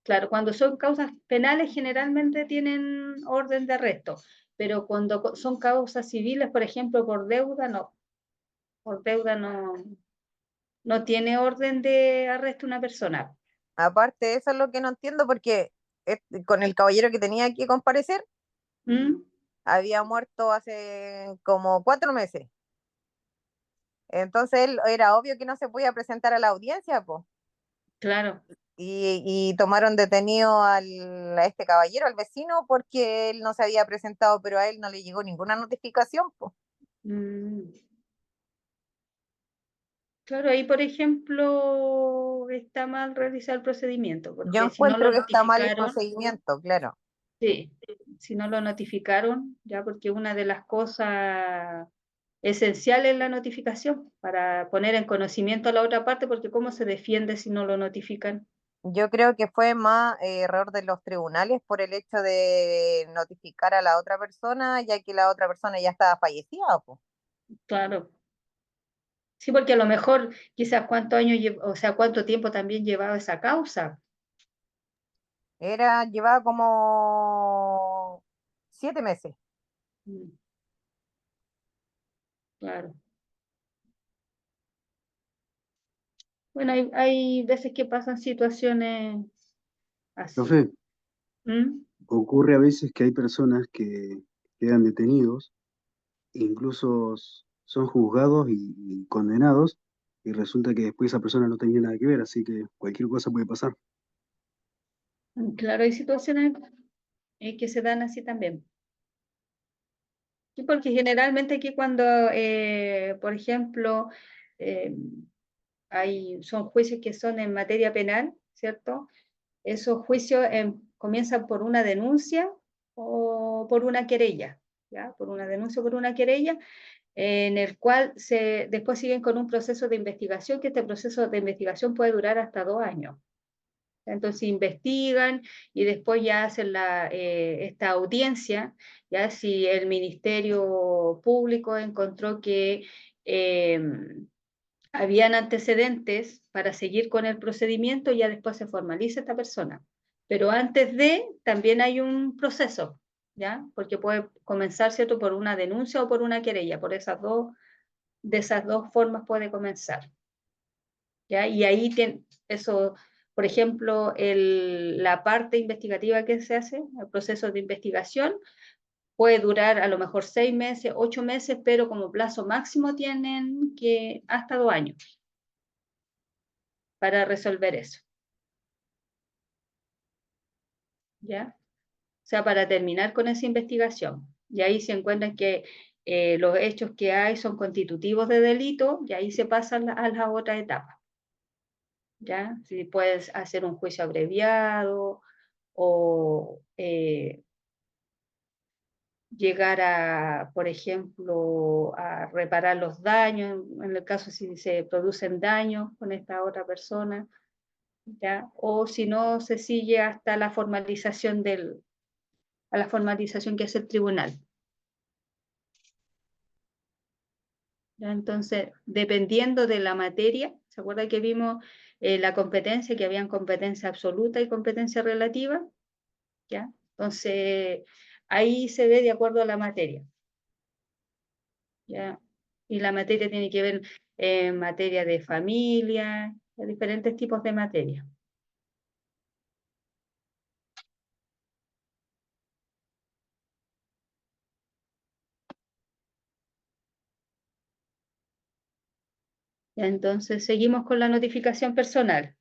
claro, cuando son causas penales generalmente tienen orden de arresto, pero cuando son causas civiles, por ejemplo, por deuda no tiene orden de arresto una persona. Aparte, eso es lo que no entiendo porque con el caballero que tenía que comparecer ¿Mm? había muerto hace como 4 meses. Entonces él era obvio que no se podía presentar a la audiencia, pues. Claro. Y tomaron detenido a este caballero, al vecino, porque él no se había presentado, pero a él no le llegó ninguna notificación, pues. Mm. Claro, ahí por ejemplo está mal realizar el procedimiento, Yo porque si no lo encuentro que está mal el notificaron, procedimiento, claro. sí, si no lo notificaron, ya porque una de las cosas esenciales es la notificación, para poner en conocimiento a la otra parte, porque ¿cómo se defiende si no lo notifican? Yo creo que fue más error de los tribunales por el hecho de notificar a la otra persona, ya que la otra persona ya estaba fallecida, pues. Claro. Sí, porque a lo mejor quizás cuántos años, o sea, cuánto tiempo también llevaba esa causa. Llevaba como 7 meses. Mm, claro. Bueno, hay veces que pasan situaciones así. Profe, ¿Mm? ocurre a veces que hay personas que quedan detenidos, incluso son juzgados y condenados, y resulta que después esa persona no tenía nada que ver, así que cualquier cosa puede pasar. Claro, hay situaciones que se dan así también. Sí, porque generalmente aquí cuando, por ejemplo, eh, son juicios que son en materia penal, ¿cierto? Esos juicios comienzan por una denuncia o por una querella, ¿ya? Por una denuncia o por una querella. en el cual después siguen con un proceso de investigación, que este proceso de investigación puede durar hasta 2 años. Entonces investigan y después ya hacen esta audiencia, ya si el Ministerio Público encontró que habían antecedentes para seguir con el procedimiento, ya después se formaliza esta persona. Pero antes también hay un proceso, ¿ya? Porque puede comenzar, ¿cierto?, por una denuncia o por una querella, de esas dos formas puede comenzar, ¿ya? Y ahí eso, por ejemplo, la parte investigativa que se hace, el proceso de investigación, puede durar a lo mejor 6 meses, 8 meses, pero como plazo máximo tienen que hasta 2 años para resolver eso, ¿ya? O sea, para terminar con esa investigación. Y ahí se encuentran que los hechos que hay son constitutivos de delito, y ahí se pasan a la otra etapa, ¿ya? Si puedes hacer un juicio abreviado o llegar a, por ejemplo, a reparar los daños, en el caso si se producen daños con esta otra persona, ¿ya? O si no, se sigue hasta la formalización a la formalización que hace el tribunal. ¿Ya? Entonces, dependiendo de la materia, ¿se acuerda que vimos la competencia, que habían competencia absoluta y competencia relativa? ¿Ya? Entonces, ahí se ve de acuerdo a la materia, ¿ya? Y la materia tiene que ver en materia de familia, de diferentes tipos de materia. ¿Ya? Entonces, seguimos con la notificación personal.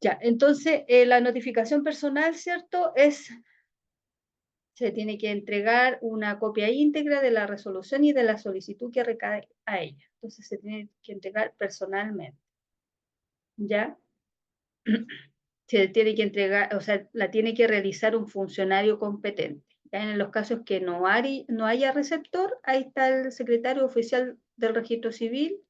Ya, entonces, la notificación personal, ¿cierto? Se tiene que entregar una copia íntegra de la resolución y de la solicitud que recae a ella. Entonces, se tiene que entregar personalmente. ¿Ya? Se tiene que entregar, o sea, la tiene que realizar un funcionario competente. ¿Ya? En los casos que no haya receptor, ahí está el secretario oficial del registro civil.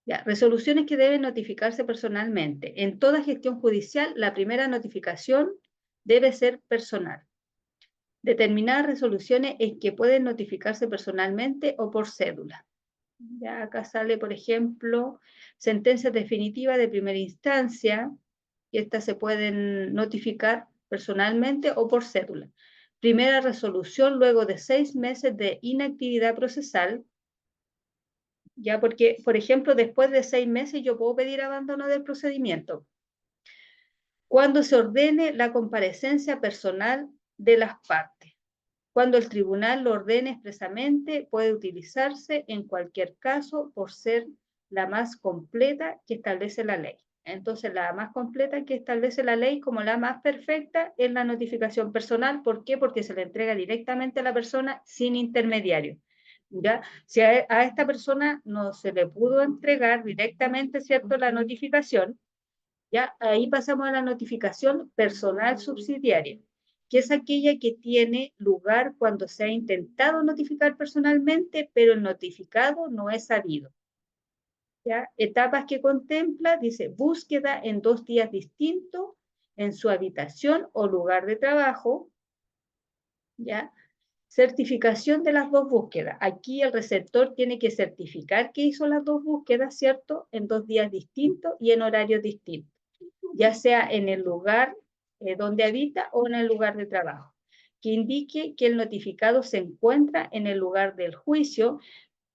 Ya, resoluciones que deben notificarse personalmente. En toda gestión judicial, la primera notificación debe ser personal. Determinadas resoluciones en que pueden notificarse personalmente o por cédula. Ya acá sale, por ejemplo, sentencias definitivas de primera instancia, y estas se pueden notificar personalmente o por cédula. Primera resolución luego de 6 meses de inactividad procesal, ya porque, por ejemplo, después de 6 meses yo puedo pedir abandono del procedimiento. Cuando se ordene la comparecencia personal de las partes. Cuando el tribunal lo ordene expresamente, puede utilizarse en cualquier caso por ser la más completa que establece la ley. Entonces, la más completa que establece la ley como la más perfecta es la notificación personal. ¿Por qué? Porque se le entrega directamente a la persona sin intermediario. ¿Ya? Si a esta persona no se le pudo entregar directamente, ¿cierto?, la notificación, ¿ya? Ahí pasamos a la notificación personal subsidiaria, que es aquella que tiene lugar cuando se ha intentado notificar personalmente, pero el notificado no es sabido. ¿Ya? Etapas que contempla, dice, búsqueda en 2 días distintos en su habitación o lugar de trabajo, ¿ya? Certificación de las 2 búsquedas. Aquí el receptor tiene que certificar que hizo las 2 búsquedas, ¿cierto?, en 2 días distintos y en horarios distintos, ya sea en el lugar donde habita o en el lugar de trabajo, que indique que el notificado se encuentra en el lugar del juicio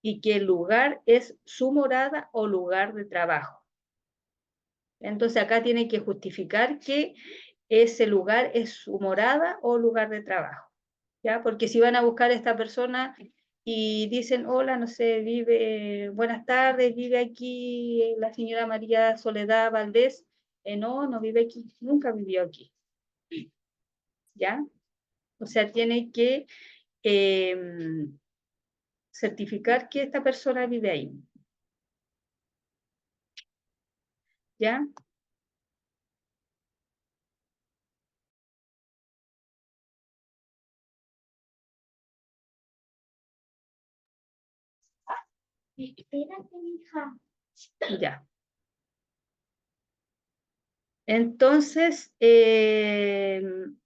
y que el lugar es su morada o lugar de trabajo. Entonces acá tiene que justificar que ese lugar es su morada o lugar de trabajo, ¿ya? Porque si van a buscar a esta persona y dicen, hola, no sé, buenas tardes, vive aquí la señora María Soledad Valdés, no vive aquí, nunca vivió aquí, ¿ya? O sea, tiene que certificar que esta persona vive ahí, ¿ya? Espérate, hija. Ya. Entonces,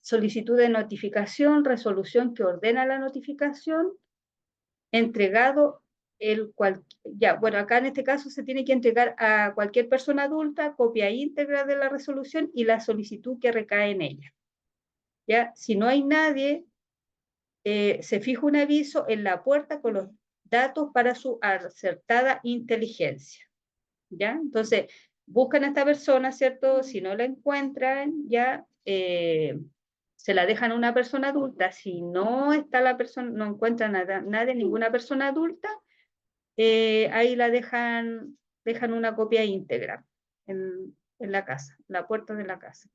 solicitud de notificación, resolución que ordena la notificación, entregado bueno, acá en este caso se tiene que entregar a cualquier persona adulta, copia íntegra de la resolución y la solicitud que recae en ella. ¿Ya? Si no hay nadie, se fija un aviso en la puerta con los datos para su acertada inteligencia. ¿Ya? Entonces, buscan a esta persona, ¿cierto? Si no la encuentran, ya se la dejan a una persona adulta. Si no está la persona, no encuentran nadie, ninguna persona adulta, ahí la dejan una copia íntegra en la casa, en la puerta de la casa.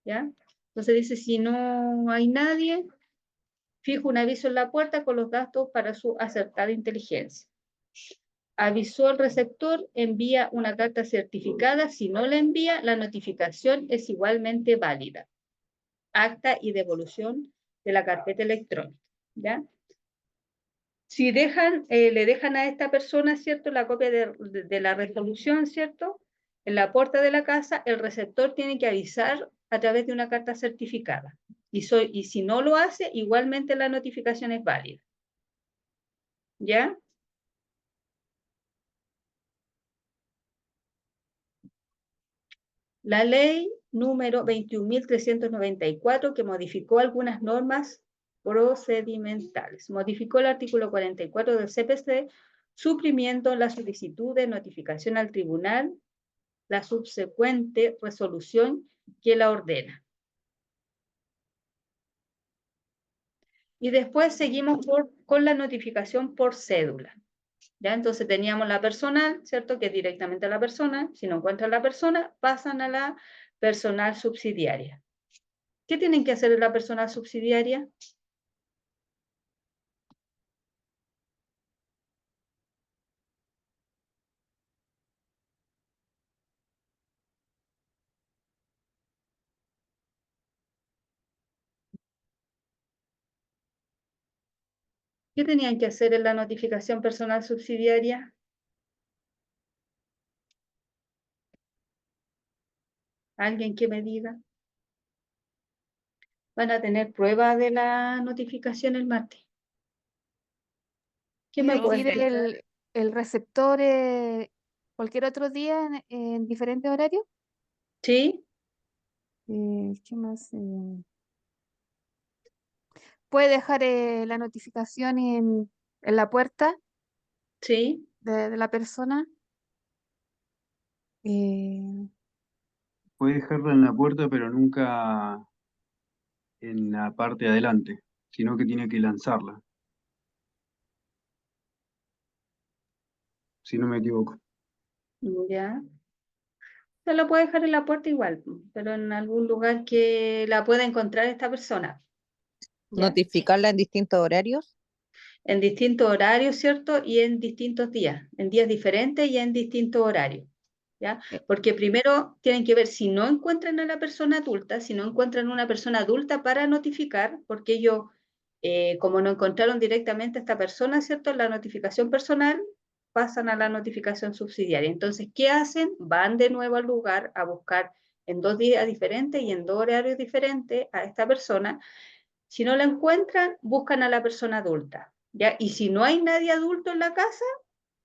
¿Ya? Entonces dice, si no hay nadie, fijo un aviso en la puerta con los datos para su acertada inteligencia. Avisó al receptor, envía una carta certificada. Si no la envía, la notificación es igualmente válida. Acta y devolución de la carpeta electrónica. ¿Ya? Si le dejan a esta persona, ¿cierto?, la copia de la resolución, ¿cierto?, en la puerta de la casa, el receptor tiene que avisar a través de una carta certificada. Y si no lo hace, igualmente la notificación es válida. ¿Ya? La ley número 21.394, que modificó algunas normas procedimentales. Modificó el artículo 44 del CPC, suprimiendo la solicitud de notificación al tribunal, la subsecuente resolución que la ordena. Y después seguimos con la notificación por cédula. ¿Ya? Entonces teníamos la personal, ¿cierto? Que es directamente a la persona. Si no encuentran la persona, pasan a la personal subsidiaria. ¿Qué tienen que hacer en la personal subsidiaria? ¿Qué tenían que hacer en la notificación personal subsidiaria? ¿Alguien que me diga? Van a tener prueba de la notificación el martes. ¿Qué me puede ¿Quiere explicar? el receptor cualquier otro día en diferente horario? ¿Sí? ¿Qué más? Puede dejar la notificación en la puerta ¿Sí? de la persona. Eh, Puede dejarla en la puerta, pero nunca en la parte de adelante, sino que tiene que lanzarla, si no me equivoco. Ya. Se lo puede dejar en la puerta igual, pero en algún lugar que la pueda encontrar esta persona. ¿Ya? Notificarla en distintos horarios. En distintos horarios, ¿cierto? Y en distintos días, en días diferentes y en distintos horarios. ¿Ya? eh, Porque primero tienen que ver si no encuentran a la persona adulta, si no encuentran una persona adulta para notificar, porque ellos, como no encontraron directamente a esta persona, ¿cierto? La notificación personal, pasan a la notificación subsidiaria. Entonces, ¿qué hacen? Van de nuevo al lugar a buscar en 2 días diferentes y en 2 horarios diferentes a esta persona. Si no la encuentran, buscan a la persona adulta. ¿Ya? Y si no hay nadie adulto en la casa,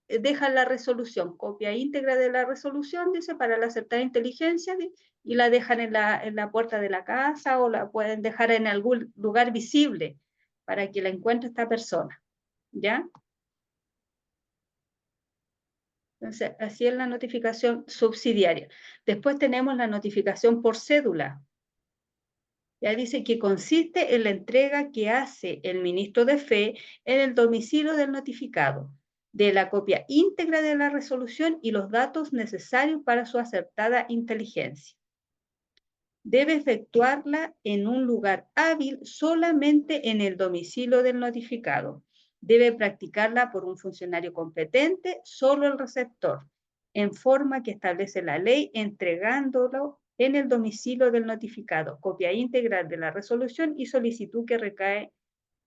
dejan la resolución, copia íntegra de la resolución, dice, para la acertada inteligencia, y la dejan en la puerta de la casa o la pueden dejar en algún lugar visible para que la encuentre esta persona. ¿Ya? Entonces, así es la notificación subsidiaria. Después tenemos la notificación por cédula. Ya dice que consiste en la entrega que hace el ministro de Fe en el domicilio del notificado de la copia íntegra de la resolución y los datos necesarios para su acertada inteligencia. Debe efectuarla en un lugar hábil solamente en el domicilio del notificado. Debe practicarla por un funcionario competente, solo el receptor, en forma que establece la ley, entregándolo en el domicilio del notificado, copia íntegra de la resolución y solicitud que recae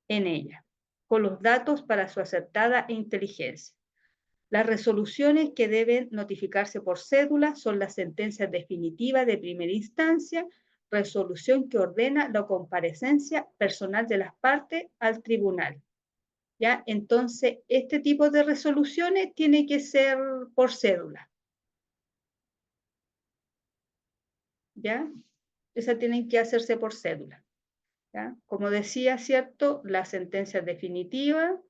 en ella. con los datos para su acertada inteligencia. Las resoluciones que deben notificarse por cédula son las sentencias definitivas de primera instancia, resolución que ordena la comparecencia personal de las partes al tribunal. ¿Ya? Entonces, este tipo de resoluciones tiene que ser por cédula. ¿Ya? Esas tienen que hacerse por cédula. ¿Ya? Como decía, ¿cierto? La sentencia definitiva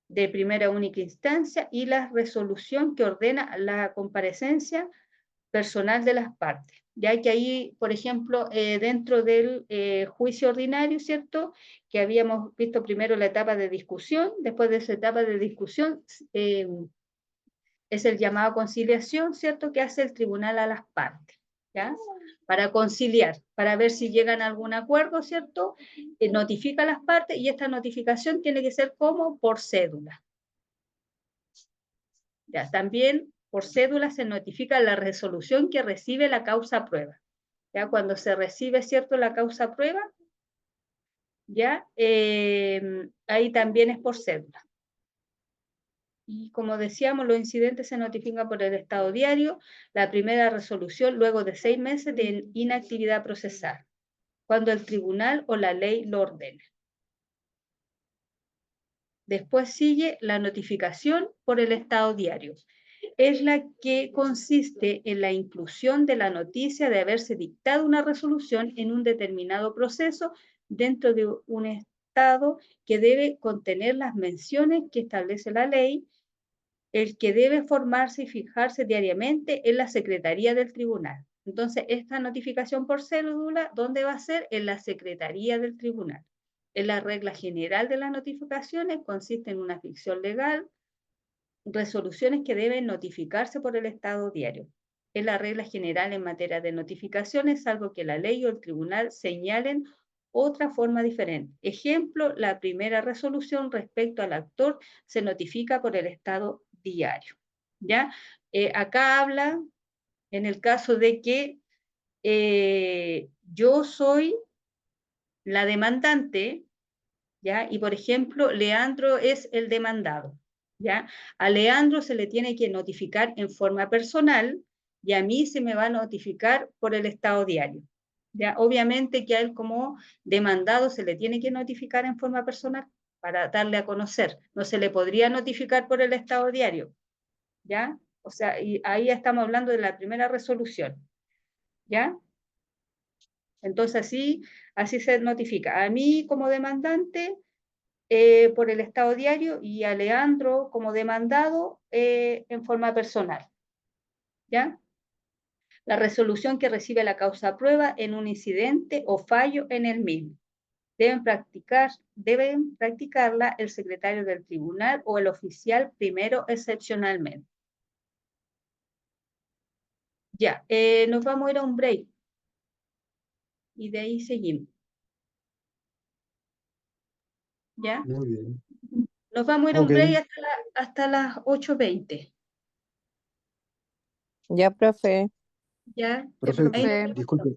de primera única instancia y la resolución que ordena la comparecencia personal de las partes. Ya que ahí, por ejemplo, dentro del juicio ordinario, ¿cierto? Que habíamos visto primero la etapa de discusión, después de esa etapa de discusión es el llamado conciliación, ¿cierto? Que hace el tribunal a las partes, ¿ya? Para conciliar, para ver si llegan a algún acuerdo, ¿cierto? Notifica a las partes y esta notificación tiene que ser como por cédula. Ya, también por cédula se notifica la resolución que recibe la causa prueba. Ya, cuando se recibe, ¿cierto?, la causa prueba, ya, ahí también es por cédula. Y como decíamos, los incidentes se notifican por el estado diario, la primera resolución luego de 6 meses de inactividad procesal, cuando el tribunal o la ley lo ordene. Después sigue la notificación por el estado diario. Es la que consiste en la inclusión de la noticia de haberse dictado una resolución en un determinado proceso dentro de un estado que debe contener las menciones que establece la ley, el que debe formarse y fijarse diariamente en la Secretaría del Tribunal. Entonces, esta notificación por cédula, ¿dónde va a ser? En la Secretaría del Tribunal. En la regla general de las notificaciones consiste en una ficción legal, resoluciones que deben notificarse por el estado diario. Es la regla general en materia de notificaciones, salvo que la ley o el tribunal señalen otra forma diferente. Ejemplo, la primera resolución respecto al actor se notifica por el estado diario. ¿Ya? Acá habla, en el caso de que yo soy la demandante, ¿ya? Y por ejemplo, Leandro es el demandado, ¿ya? A Leandro se le tiene que notificar en forma personal y a mí se me va a notificar por el estado diario, ¿ya? Obviamente que a él como demandado se le tiene que notificar en forma personal para darle a conocer. No se le podría notificar por el estado diario, ¿ya? O sea, y ahí estamos hablando de la primera resolución, ¿ya? Entonces así se notifica. A mí como demandante por el estado diario y a Leandro como demandado en forma personal. ¿Ya? La resolución que recibe la causa prueba en un incidente o fallo en el mismo. Deben practicarla el secretario del tribunal o el oficial primero excepcionalmente. Ya, nos vamos a ir a un break. Y de ahí seguimos. ¿Ya? Muy bien. Nos vamos a ir a un Ok. break hasta las 8:20. Ya, profe. ¿Ya? Profe, Ahí nos vemos. disculpe.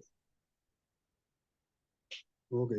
Ok.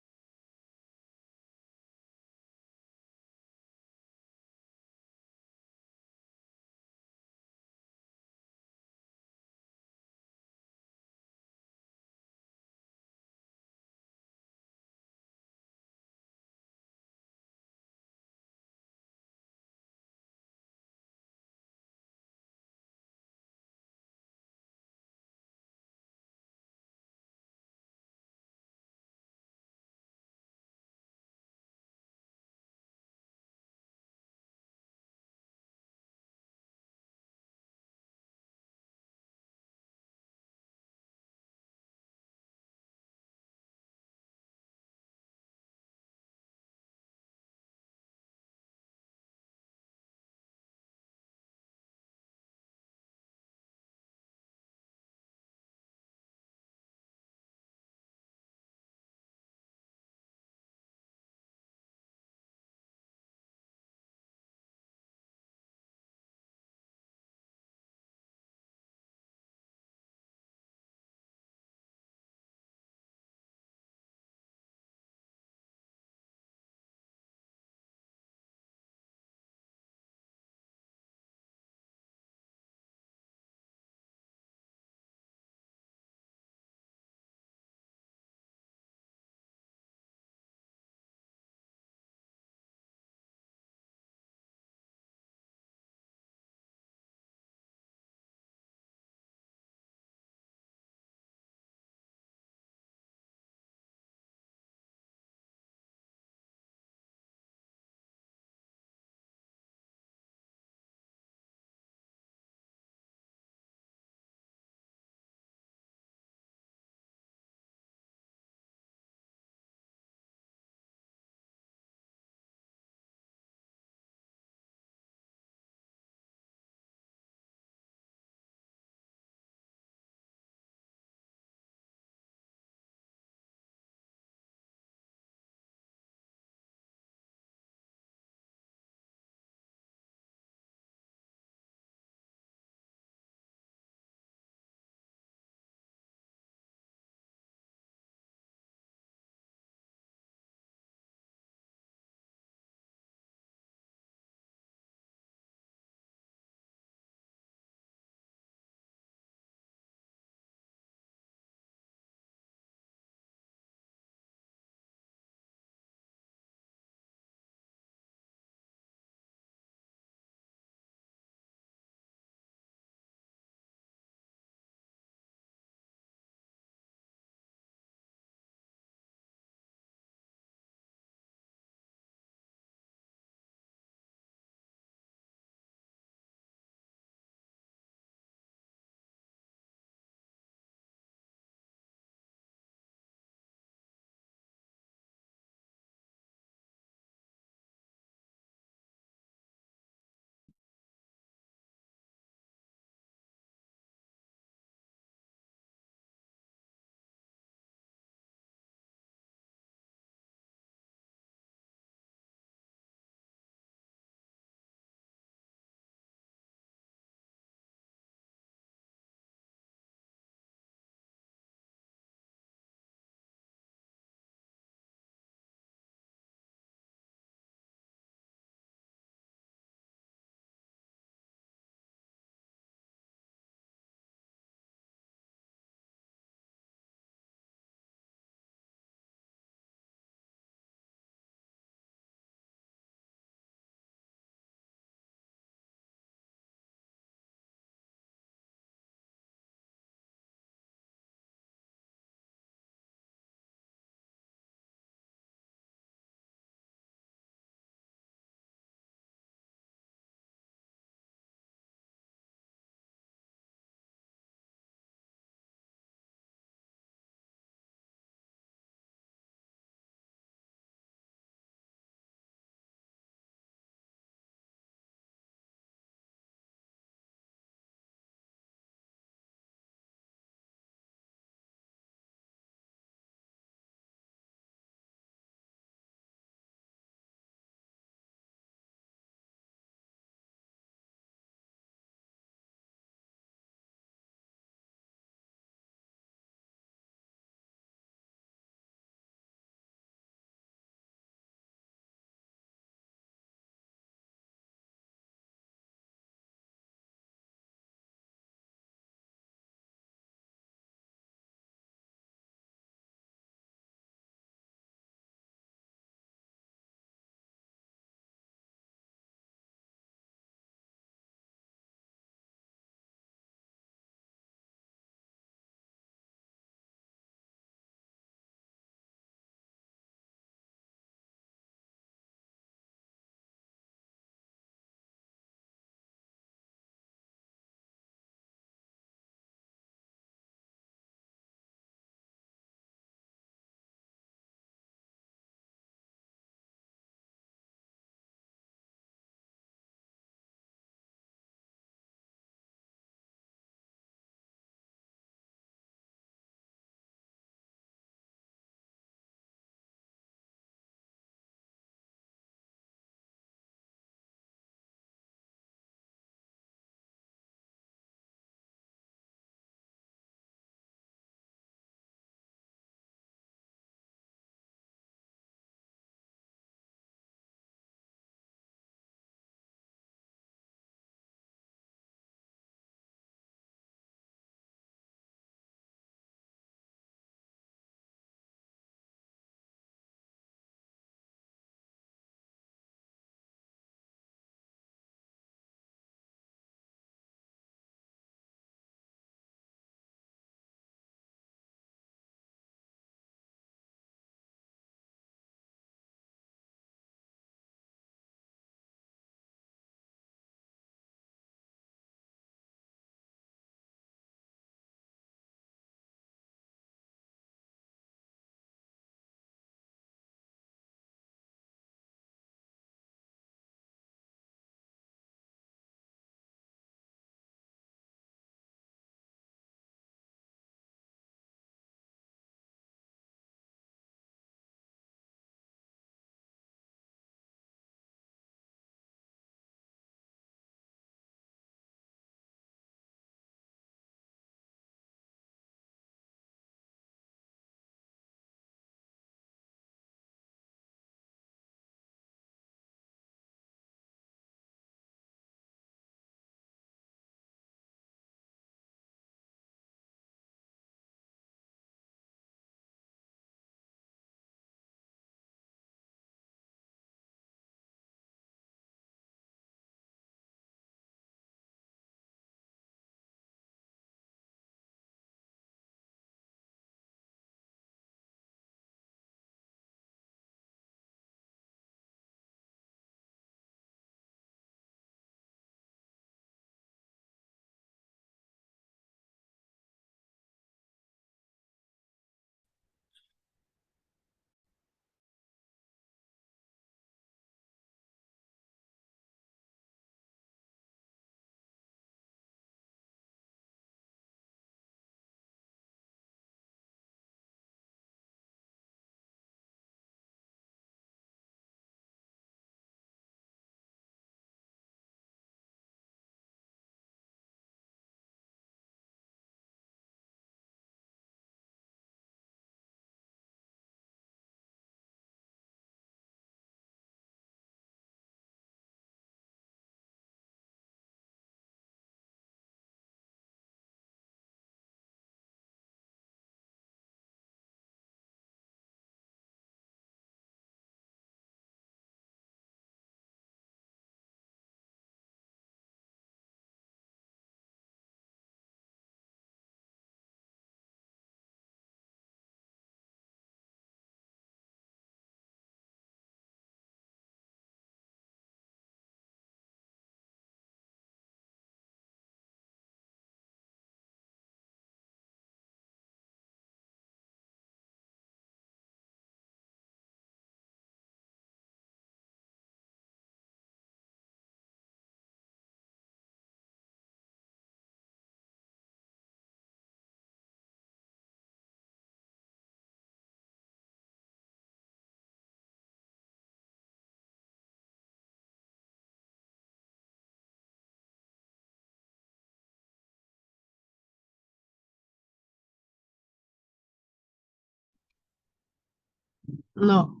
No.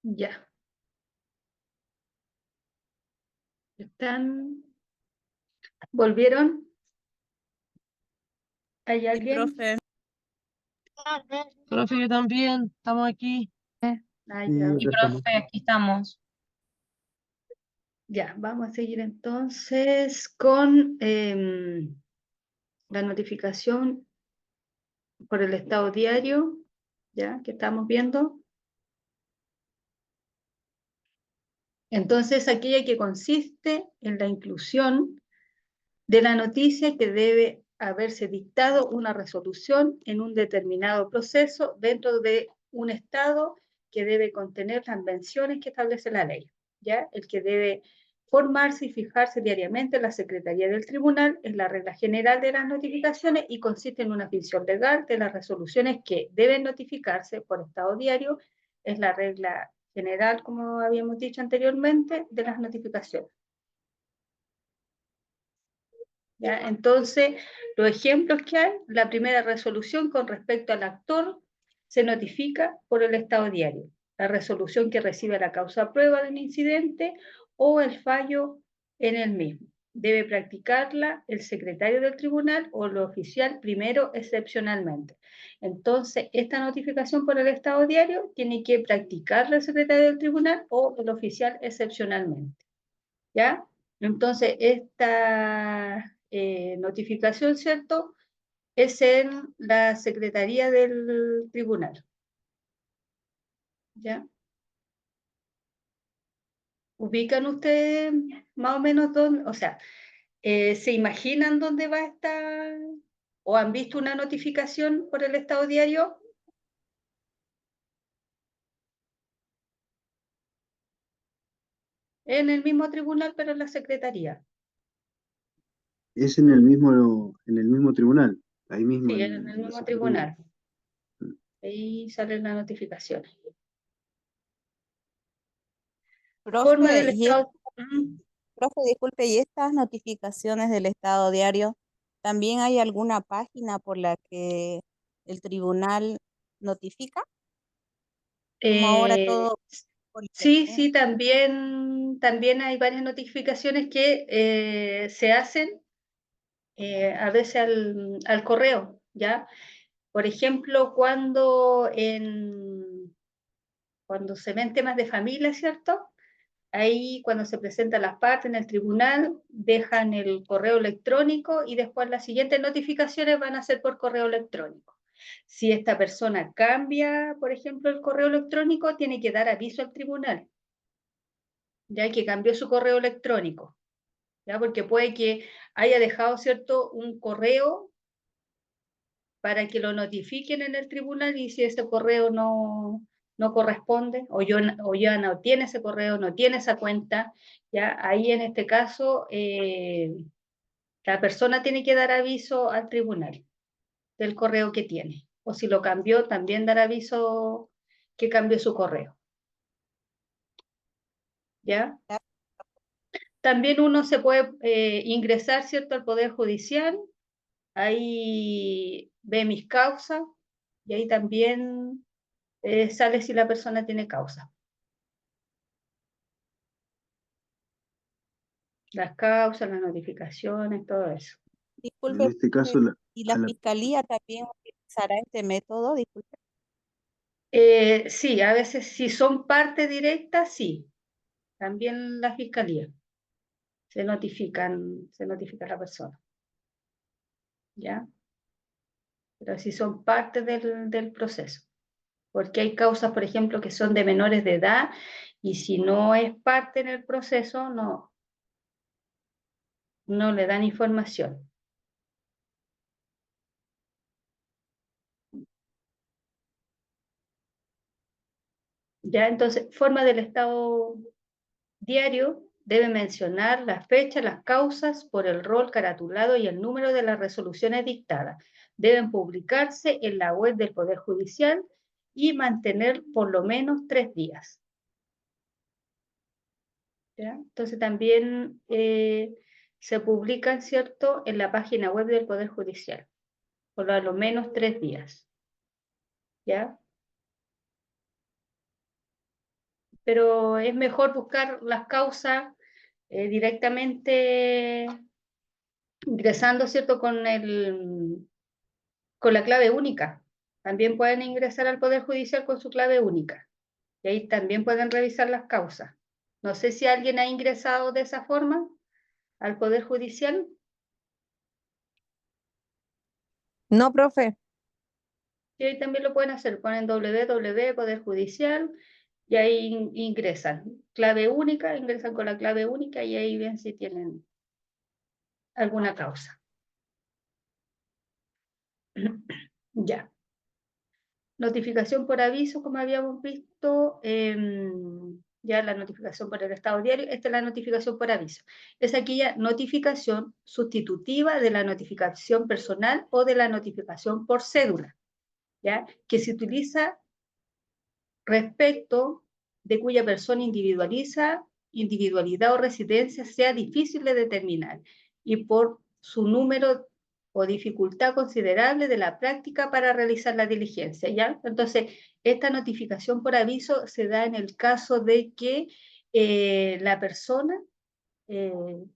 Ya. ¿Están? ¿Volvieron? ¿Hay alguien? Profe, yo también. Estamos aquí. Ah, Sí, ya. Y acá estamos. profe, aquí estamos. Ya, vamos a seguir entonces con la notificación por el estado diario, ya que estamos viendo. Entonces, aquella que consiste en la inclusión de la noticia que debe haberse dictado una resolución en un determinado proceso dentro de un estado que debe contener las menciones que establece la ley, ¿ya? El que debe formarse y fijarse diariamente en la Secretaría del Tribunal es la regla general de las notificaciones y consiste en una ficción legal de las resoluciones que deben notificarse por estado diario, es la regla general, como habíamos dicho anteriormente, de las notificaciones. ¿Ya? Entonces, los ejemplos que hay, la primera resolución con respecto al actor se notifica por el estado diario. La resolución que recibe la causa prueba de un incidente o el fallo en el mismo. Debe practicarla el secretario del tribunal o el oficial primero excepcionalmente. Entonces, esta notificación por el estado diario tiene que practicarla el secretario del tribunal o el oficial excepcionalmente. ¿Ya? Entonces, esta notificación, ¿cierto?, es en la Secretaría del Tribunal. ¿Ya? ¿Ubican ustedes más o menos dónde, o sea, se imaginan dónde va a estar o han visto una notificación por el estado diario? En el mismo tribunal, pero en la Secretaría. Es en el mismo tribunal, ahí mismo Sí, en el en la mismo Secretaría. tribunal. Ahí salen las notificaciones. Forma Profe, del estado. profe, disculpe, ¿y estas notificaciones del Estado Diario, también hay alguna página por la que el tribunal notifica? Como ahora todo por Sí, internet. sí, también hay varias notificaciones que se hacen a veces al correo, ¿ya? Por ejemplo, cuando se ven temas de familia, ¿cierto? Ahí cuando se presentan las partes en el tribunal, dejan el correo electrónico y después las siguientes notificaciones van a ser por correo electrónico. Si esta persona cambia, por ejemplo, el correo electrónico, tiene que dar aviso al tribunal, ya que cambió su correo electrónico, ya porque puede que haya dejado, ¿cierto?, un correo para que lo notifiquen en el tribunal y si ese correo no corresponde o ya no tiene ese correo, no tiene esa cuenta, ya ahí en este caso la persona tiene que dar aviso al tribunal del correo que tiene. O si lo cambió, también dar aviso que cambió su correo. ¿Ya? También uno se puede ingresar, ¿cierto?, al Poder Judicial. Ahí ve mis causas y ahí también sale si la persona tiene causa. Las causas, las notificaciones, todo eso. En Disculpe, este caso, profe, ¿y la a la- fiscalía también utilizará este método? Disculpe. Sí, a veces si son parte directa, sí. También la fiscalía. Se notifica a la persona. ¿Ya? Pero si son parte del proceso. Porque hay causas, por ejemplo, que son de menores de edad y si no es parte en el proceso, no le dan información. ¿Ya? Entonces, forma del estado diario debe mencionar la fecha, las causas por el rol caratulado y el número de las resoluciones dictadas. Deben publicarse en la web del Poder Judicial y mantener por lo menos 3 días. ¿Ya? Entonces también se publican, ¿cierto?, en la página web del Poder Judicial, por lo menos 3 días. ¿Ya? Pero es mejor buscar las causas directamente ingresando, ¿cierto?, con la clave única. También pueden ingresar al Poder Judicial con su clave única. Y ahí también pueden revisar las causas. No sé si alguien ha ingresado de esa forma al Poder Judicial. No, profe. Y ahí también lo pueden hacer. Ponen www Poder Judicial y ahí ingresan. Clave única, ingresan con la clave única y ahí ven si tienen alguna causa. Ya. Notificación por aviso, como habíamos visto, ya la notificación por el estado diario, esta es la notificación por aviso. Es aquella notificación sustitutiva de la notificación personal o de la notificación por cédula, ¿ya? Que se utiliza respecto de cuya persona individualidad o residencia sea difícil de determinar y por su número o dificultad considerable de la práctica para realizar la diligencia, ¿ya? Entonces, esta notificación por aviso se da en el caso de que la persona, en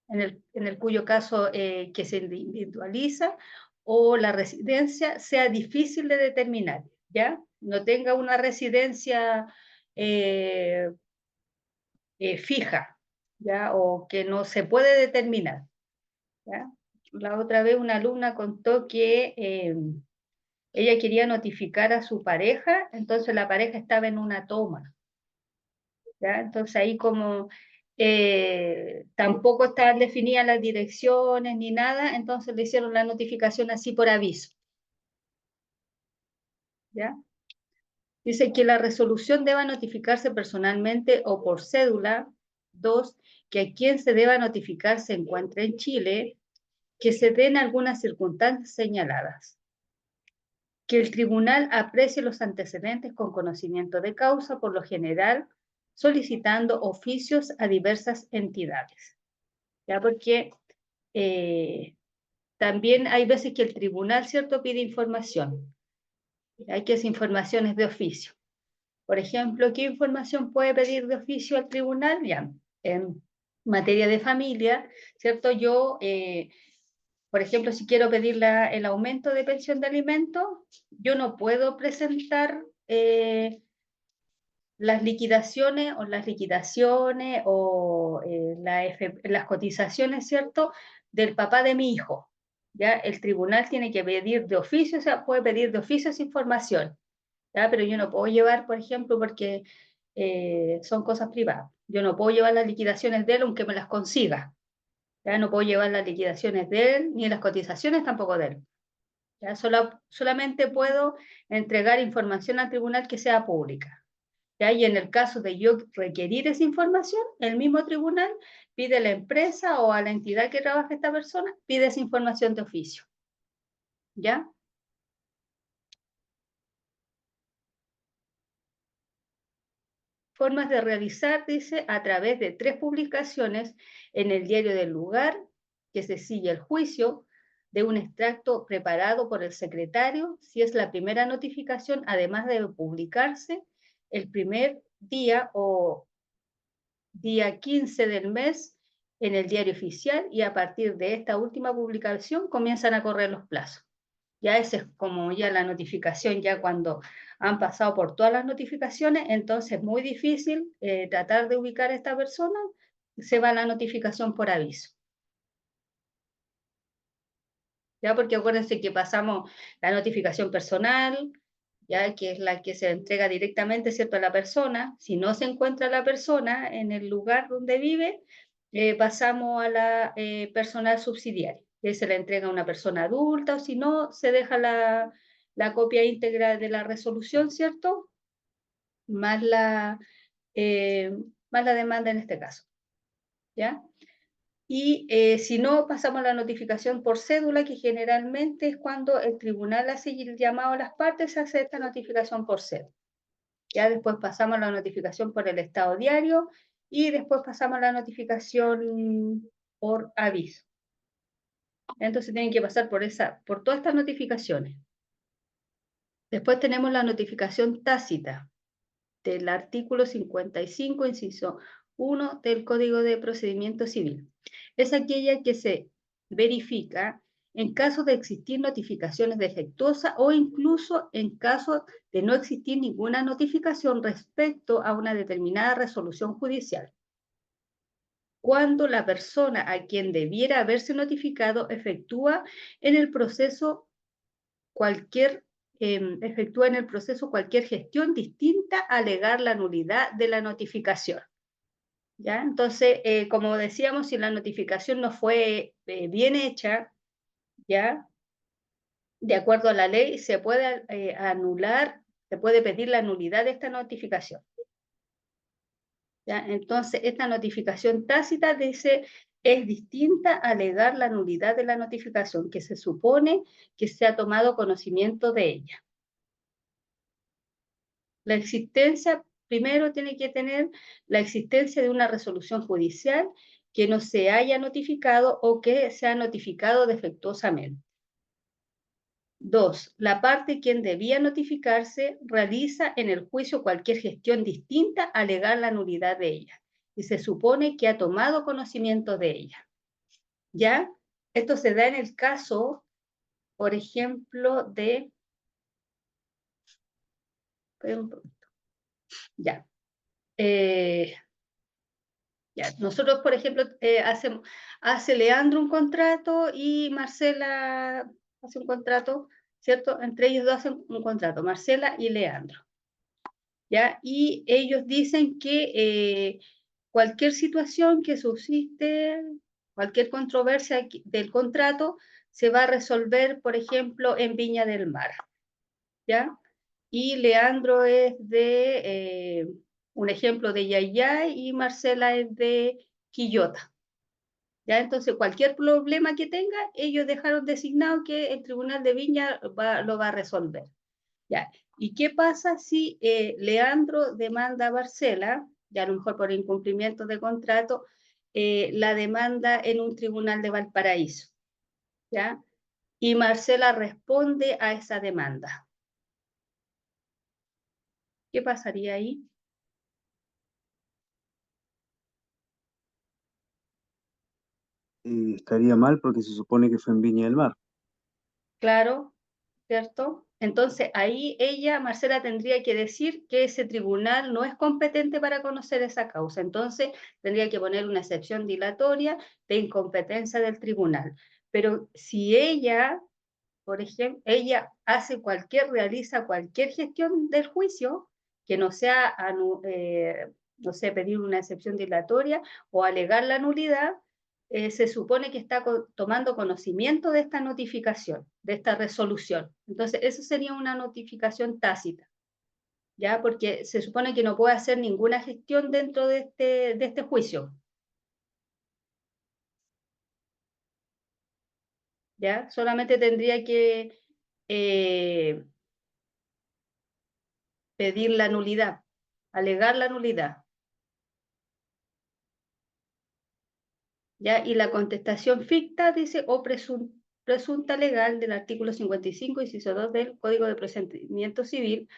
el cuyo caso que se individualiza o la residencia sea difícil de determinar, ¿ya? No tenga una residencia fija, ¿ya? O que no se puede determinar, ¿ya? La otra vez una alumna contó que ella quería notificar a su pareja, entonces la pareja estaba en una toma, ¿ya? Entonces ahí como tampoco estaban definidas las direcciones ni nada, entonces le hicieron la notificación así por aviso, ¿ya? Dice que la resolución deba notificarse personalmente o por cédula. 2, que a quien se deba notificar se encuentre en Chile, que se den algunas circunstancias señaladas, que el tribunal aprecie los antecedentes con conocimiento de causa, por lo general, solicitando oficios a diversas entidades. ¿Ya? Porque también hay veces que el tribunal, ¿cierto?, pide información. Hay que esa información es de oficio. Por ejemplo, ¿qué información puede pedir de oficio al tribunal? Ya, en materia de familia, ¿cierto? Yo, por ejemplo, si quiero pedir el aumento de pensión de alimentos, yo no puedo presentar las liquidaciones o las cotizaciones, ¿cierto?, del papá de mi hijo. ¿Ya? El tribunal tiene que pedir de oficio, o sea, puede pedir de oficio esa información. ¿Ya? Pero yo no puedo llevar, por ejemplo, porque son cosas privadas. Yo no puedo llevar las liquidaciones de él aunque me las consiga. ¿Ya? No puedo llevar las liquidaciones de él, ni las cotizaciones tampoco de él. ¿Ya? Solamente puedo entregar información al tribunal que sea pública. ¿Ya? Y en el caso de yo requerir esa información, el mismo tribunal pide a la empresa o a la entidad que trabaja esta persona, pide esa información de oficio. ¿Ya? Formas de realizar, dice, a través de 3 publicaciones en el diario del lugar, que se sigue el juicio, de un extracto preparado por el secretario, si es la primera notificación, además de publicarse el primer día o día 15 del mes en el diario oficial, y a partir de esta última publicación comienzan a correr los plazos. Ya esa es como ya la notificación, ya cuando han pasado por todas las notificaciones, entonces es muy difícil tratar de ubicar a esta persona, se va la notificación por aviso. ¿Ya? Porque acuérdense que pasamos la notificación personal, ya que es la que se entrega directamente, ¿cierto?, a la persona. Si no se encuentra la persona en el lugar donde vive, pasamos a la personal subsidiaria, que se le entrega a una persona adulta, o si no, se deja la copia íntegra de la resolución, ¿cierto?, más más la demanda en este caso, ¿ya? Y si no, pasamos a la notificación por cédula, que generalmente es cuando el tribunal hace el llamado a las partes, se hace esta notificación por cédula. Ya después pasamos a la notificación por el estado diario y después pasamos a la notificación por aviso. Entonces tienen que pasar por todas estas notificaciones. Después tenemos la notificación tácita del artículo 55, inciso 1 del Código de Procedimiento Civil. Es aquella que se verifica en caso de existir notificaciones defectuosas o incluso en caso de no existir ninguna notificación respecto a una determinada resolución judicial. Cuando la persona a quien debiera haberse notificado efectúa en el proceso cualquier gestión distinta a alegar la nulidad de la notificación. ¿Ya? Entonces, como decíamos, si la notificación no fue bien hecha, ¿ya?, de acuerdo a la ley, se puede anular, se puede pedir la nulidad de esta notificación. ¿Ya? Entonces, esta notificación tácita dice, es distinta a alegar la nulidad de la notificación, que se supone que se ha tomado conocimiento de ella. La existencia, primero tiene que tener la existencia de una resolución judicial que no se haya notificado o que se ha notificado defectuosamente. 2. La parte quien debía notificarse realiza en el juicio cualquier gestión distinta a alegar la nulidad de ella y se supone que ha tomado conocimiento de ella. ¿Ya? Esto se da en el caso, por ejemplo, de... Ya. Ya. Nosotros, por ejemplo, hace Leandro un contrato y Marcela hace un contrato, ¿cierto? Entre ellos dos hacen un contrato, Marcela y Leandro. ¿Ya? Y ellos dicen que cualquier situación que subsiste, cualquier controversia del contrato, se va a resolver, por ejemplo, en Viña del Mar. ¿Ya? Y Leandro es de, un ejemplo, de Yayay, y Marcela es de Quillota. ¿Ya? Entonces, cualquier problema que tenga, ellos dejaron designado que el Tribunal de Viña lo va a resolver. ¿Ya? ¿Y qué pasa si Leandro demanda a Marcela, ya a lo mejor por incumplimiento de contrato, la demanda en un tribunal de Valparaíso? ¿Ya? Y Marcela responde a esa demanda. ¿Qué pasaría ahí? Estaría mal porque se supone que fue en Viña del Mar. Claro, ¿cierto? Entonces ahí Marcela, tendría que decir que ese tribunal no es competente para conocer esa causa. Entonces tendría que poner una excepción dilatoria de incompetencia del tribunal. Pero si ella, por ejemplo, realiza cualquier gestión del juicio, que no sea, no sé, pedir una excepción dilatoria o alegar la nulidad, se supone que está tomando conocimiento de esta notificación, de esta resolución. Entonces, eso sería una notificación tácita, ¿ya? Porque se supone que no puede hacer ninguna gestión dentro de este juicio. ¿Ya? Solamente tendría que pedir la nulidad, alegar la nulidad. ¿Ya? Y la contestación ficta dice, o presunta legal del artículo 55, inciso 2 del Código de Procedimiento Civil,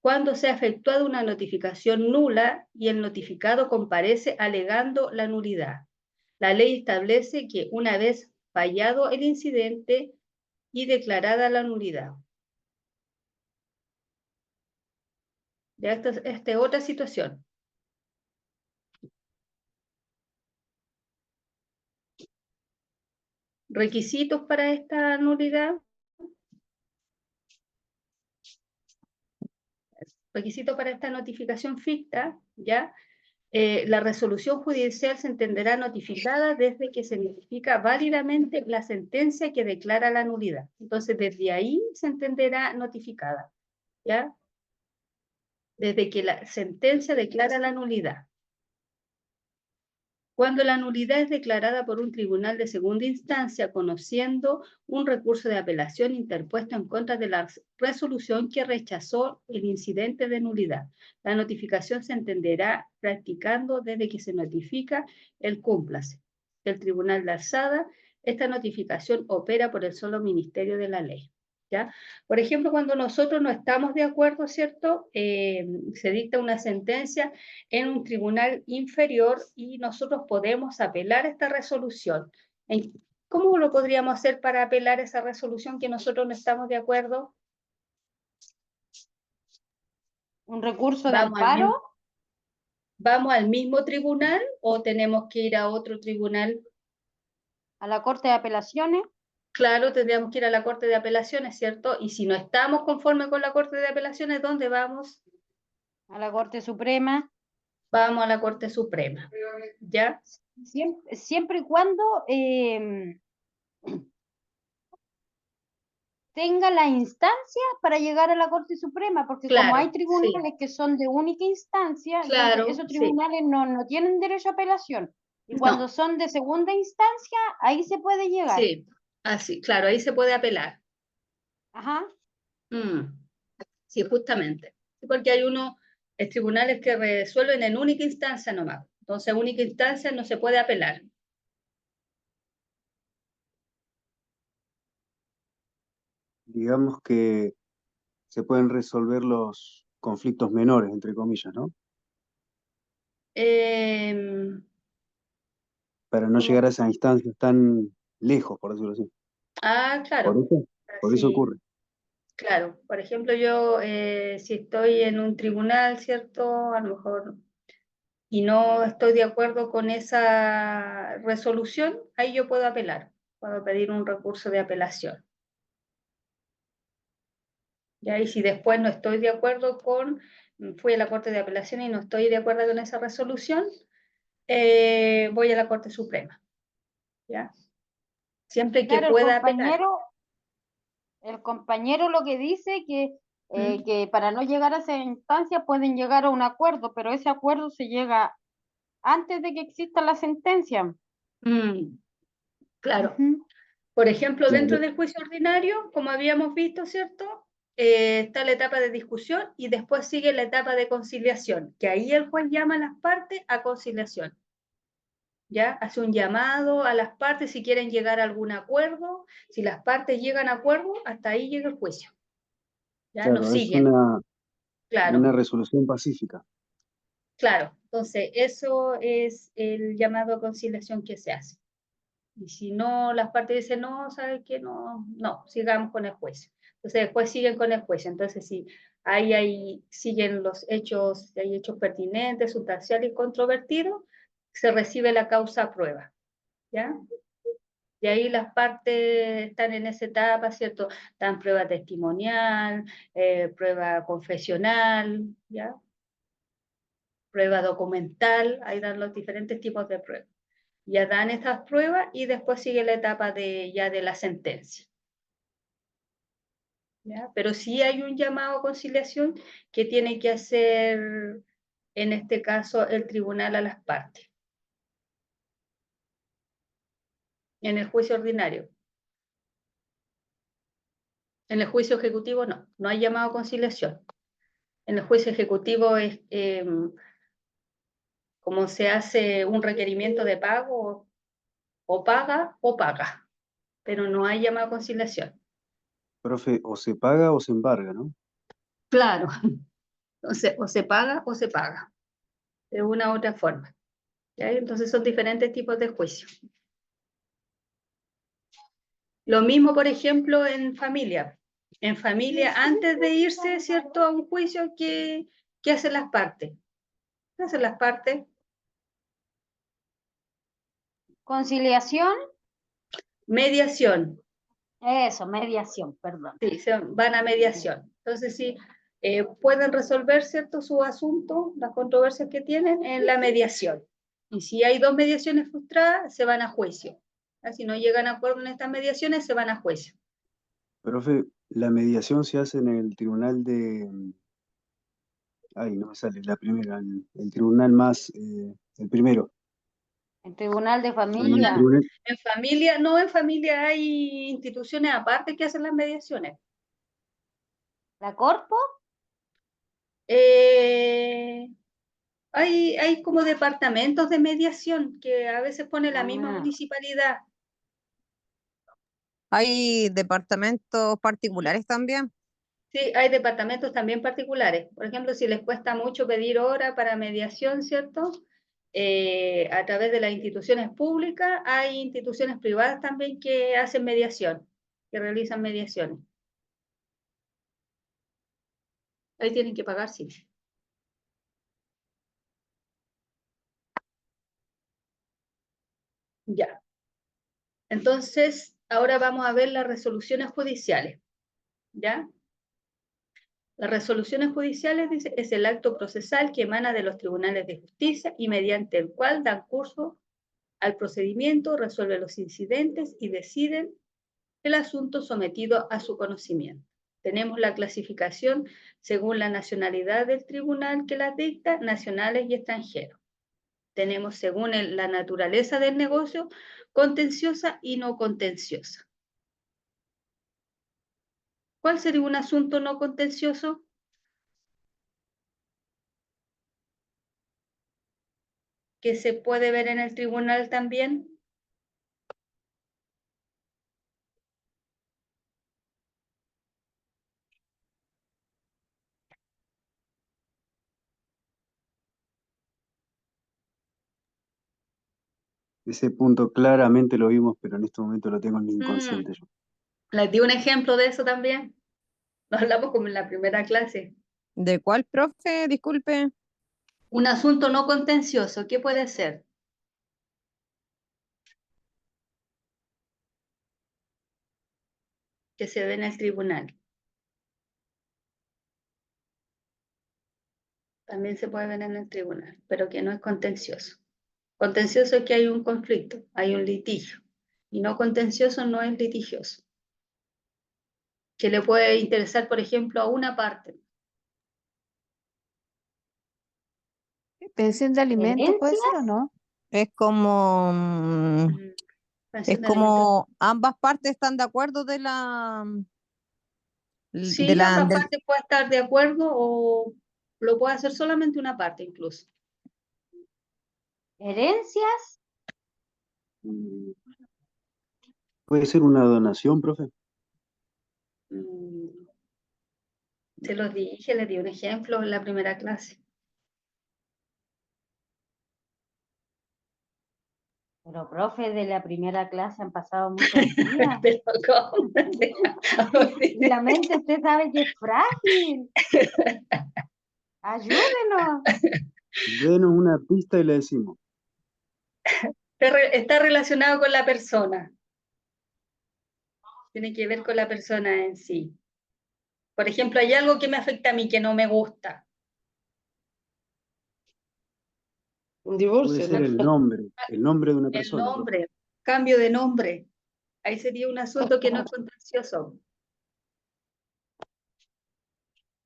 cuando se ha efectuado una notificación nula y el notificado comparece alegando la nulidad. La ley establece que una vez fallado el incidente y declarada la nulidad. Ya esta es otra situación. Requisitos para esta nulidad. Requisito para esta notificación ficta, ¿ya? La resolución judicial se entenderá notificada desde que se notifica válidamente la sentencia que declara la nulidad. Entonces, desde ahí se entenderá notificada, ¿ya? Desde que la sentencia declara la nulidad. Cuando la nulidad es declarada por un tribunal de segunda instancia, conociendo un recurso de apelación interpuesto en contra de la resolución que rechazó el incidente de nulidad. La notificación se entenderá practicando desde que se notifica el cúmplase del Tribunal de Alzada. Esta notificación opera por el solo Ministerio de la Ley. ¿Ya? Por ejemplo, cuando nosotros no estamos de acuerdo, ¿cierto? Se dicta una sentencia en un tribunal inferior y nosotros podemos apelar esta resolución. ¿Cómo lo podríamos hacer para apelar esa resolución que nosotros no estamos de acuerdo? ¿Un recurso de amparo? ¿Vamos al mismo tribunal o tenemos que ir a otro tribunal? ¿A la Corte de Apelaciones? Claro, tendríamos que ir a la Corte de Apelaciones, ¿cierto? Y si no estamos conformes con la Corte de Apelaciones, ¿dónde vamos? A la Corte Suprema. Vamos a la Corte Suprema, ¿ya? Siempre y cuando tenga la instancia para llegar a la Corte Suprema, porque claro, como hay tribunales sí. que son de única instancia, Claro, entonces esos tribunales no tienen derecho a apelación. Y No. cuando son de segunda instancia, ahí se puede llegar. Sí, así, claro, ahí se puede apelar. Ajá. Sí, justamente. Porque hay tribunales que resuelven en única instancia nomás. Entonces, en única instancia no se puede apelar. Digamos que se pueden resolver los conflictos menores, entre comillas, ¿no? Para no llegar a esas instancias tan lejos, por decirlo así. Claro. Por eso ocurre. Claro, por ejemplo, yo si estoy en un tribunal, ¿cierto? A lo mejor, y no estoy de acuerdo con esa resolución, ahí yo puedo apelar, puedo pedir un recurso de apelación. ¿Ya? Y si después no estoy de acuerdo fui a la Corte de Apelación y no estoy de acuerdo con esa resolución, voy a la Corte Suprema. ¿Ya? Siempre que Claro, pueda apelar. El compañero lo que dice que para no llegar a esa instancia pueden llegar a un acuerdo, pero ese acuerdo se llega antes de que exista la sentencia. Claro. Por ejemplo, dentro del juicio ordinario, como habíamos visto, ¿cierto? Está la etapa de discusión y después sigue la etapa de conciliación, que ahí el juez llama a las partes a conciliación. ¿Ya? Hace un llamado a las partes si quieren llegar a algún acuerdo. Si las partes llegan a acuerdo, hasta ahí llega el juicio. ¿Ya? Claro, Nos es siguen. una resolución pacífica. Claro, entonces eso es el llamado a conciliación que se hace. Y si no, las partes dicen, no, ¿sabes qué? No, sigamos con el juicio. Entonces después siguen con el juicio. Entonces si ahí siguen los hechos, si hay hechos pertinentes, sustanciales y controvertidos, se recibe la causa a prueba. ¿Ya? Y ahí las partes están en esa etapa, ¿cierto? Dan prueba testimonial, prueba confesional, ¿ya? Prueba documental, ahí dan los diferentes tipos de pruebas. Ya dan estas pruebas y después sigue la etapa ya de la sentencia. ¿Ya? Pero sí hay un llamado a conciliación que tiene que hacer, en este caso, el tribunal a las partes. En el juicio ordinario. En el juicio ejecutivo no hay llamado a conciliación. En el juicio ejecutivo es como se hace un requerimiento de pago, o paga o paga. pero no hay llamado a conciliación. Profe, o se paga o se embarga, ¿no? Claro, entonces o se paga o se paga, de una u otra forma. ¿Ya? Entonces son diferentes tipos de juicio. Lo mismo, por ejemplo, en familia. En familia, antes de irse, ¿cierto?, a un juicio, ¿qué hacen las partes? ¿Qué hacen las partes? Conciliación, Mediación. eso, mediación, perdón. Sí, van a mediación. Entonces, sí, pueden resolver, ¿cierto?, su asunto, las controversias que tienen en la mediación. Y si hay dos mediaciones frustradas, se van a juicio. Si no llegan a acuerdo en estas mediaciones, se van a juicio. Profe, la mediación se hace en el tribunal de... Ay, no me sale, la primera, el tribunal más, el primero. El tribunal de El familia, tribunal- En familia, no, en familia hay instituciones aparte que hacen las mediaciones. la corpo, Hay como departamentos de mediación que a veces pone la misma Ah. municipalidad. Hay departamentos particulares también. Sí, hay departamentos también particulares. Por ejemplo, si les cuesta mucho pedir hora para mediación, ¿cierto? A través de las instituciones públicas, hay instituciones privadas también que hacen mediación, que realizan mediaciones. Ahí tienen que pagar, sí. Ya. Entonces, ahora vamos a ver las resoluciones judiciales. ¿Ya? Las resoluciones judiciales, dice, es el acto procesal que emana de los tribunales de justicia y mediante el cual dan curso al procedimiento, resuelve los incidentes y deciden el asunto sometido a su conocimiento. Tenemos la clasificación según la nacionalidad del tribunal que las dicta, nacionales y extranjeros. Tenemos según la naturaleza del negocio, contenciosa y no contenciosa. ¿Cuál sería un asunto no contencioso? Que se puede ver en el tribunal también. Ese punto claramente lo vimos, pero en este momento lo tengo en mi inconsciente yo. Les di un ejemplo de eso también. Lo hablamos como en la primera clase. ¿De cuál, profe? Disculpe. Un asunto no contencioso, ¿qué puede ser? Que se ve en el tribunal. También se puede ver en el tribunal, pero que no es contencioso. Contencioso es que hay un conflicto, hay un litigio. Y no contencioso no es litigioso. Que le puede interesar, por ejemplo, a una parte. ¿Pensión de alimentos puede ser o no? Es como, es Pensión de alimentos. como ambas partes están de acuerdo de la, Sí, ambas partes pueden estar de acuerdo o lo puede hacer solamente una parte incluso. herencias, ¿Puede ser una donación, profe? Se los dije, les di un ejemplo en la primera clase. pero profe, de la primera clase han pasado muchos días. Pero ¿cómo? Y la mente usted sabe que es frágil. Ayúdenos. Denos una pista y le decimos. Está relacionado con la persona. Tiene que ver con la persona en sí. Por ejemplo, hay algo que me afecta a mí que no me gusta. Un Puede divorcio, ser ¿no? el nombre de una El persona. profe. nombre, cambio de nombre. Ahí sería un asunto que no es contencioso.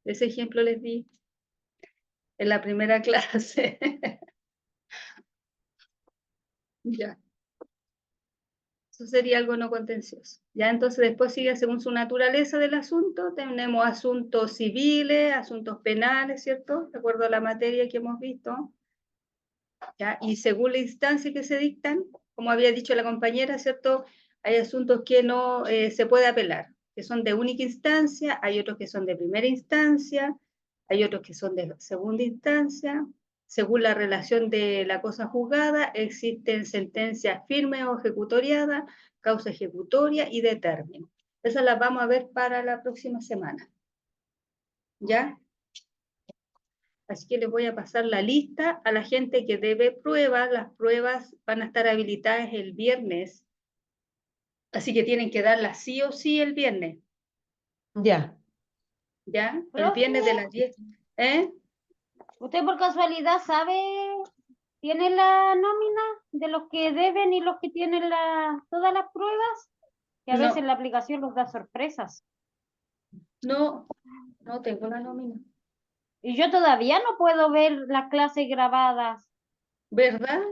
Ese ejemplo les di en la primera clase. Ya. Eso sería algo no contencioso. Ya, entonces después sigue según su naturaleza del asunto. Tenemos asuntos civiles, asuntos penales, ¿cierto? De acuerdo a la materia que hemos visto. ¿Ya? Y según la instancia que se dictan, como había dicho la compañera, ¿cierto? hay asuntos que no se puede apelar, que son de única instancia, hay otros que son de primera instancia, hay otros que son de segunda instancia. Según la relación de la cosa juzgada, existen sentencias firmes o ejecutoriadas, causa ejecutoria y de término. Esas las vamos a ver para la próxima semana. ¿Ya? Así que les voy a pasar la lista a la gente que debe pruebas. Las pruebas van a estar habilitadas el viernes. Así que tienen que darlas sí o sí el viernes. Ya. ¿Ya? El Profe, viernes de las 10. ¿Eh? ¿usted por casualidad sabe, tiene la nómina de los que deben y los que tienen todas las pruebas? Que a No. veces la aplicación los da sorpresas. No, no tengo la nómina. Y yo todavía no puedo ver las clases grabadas. ¿Verdad?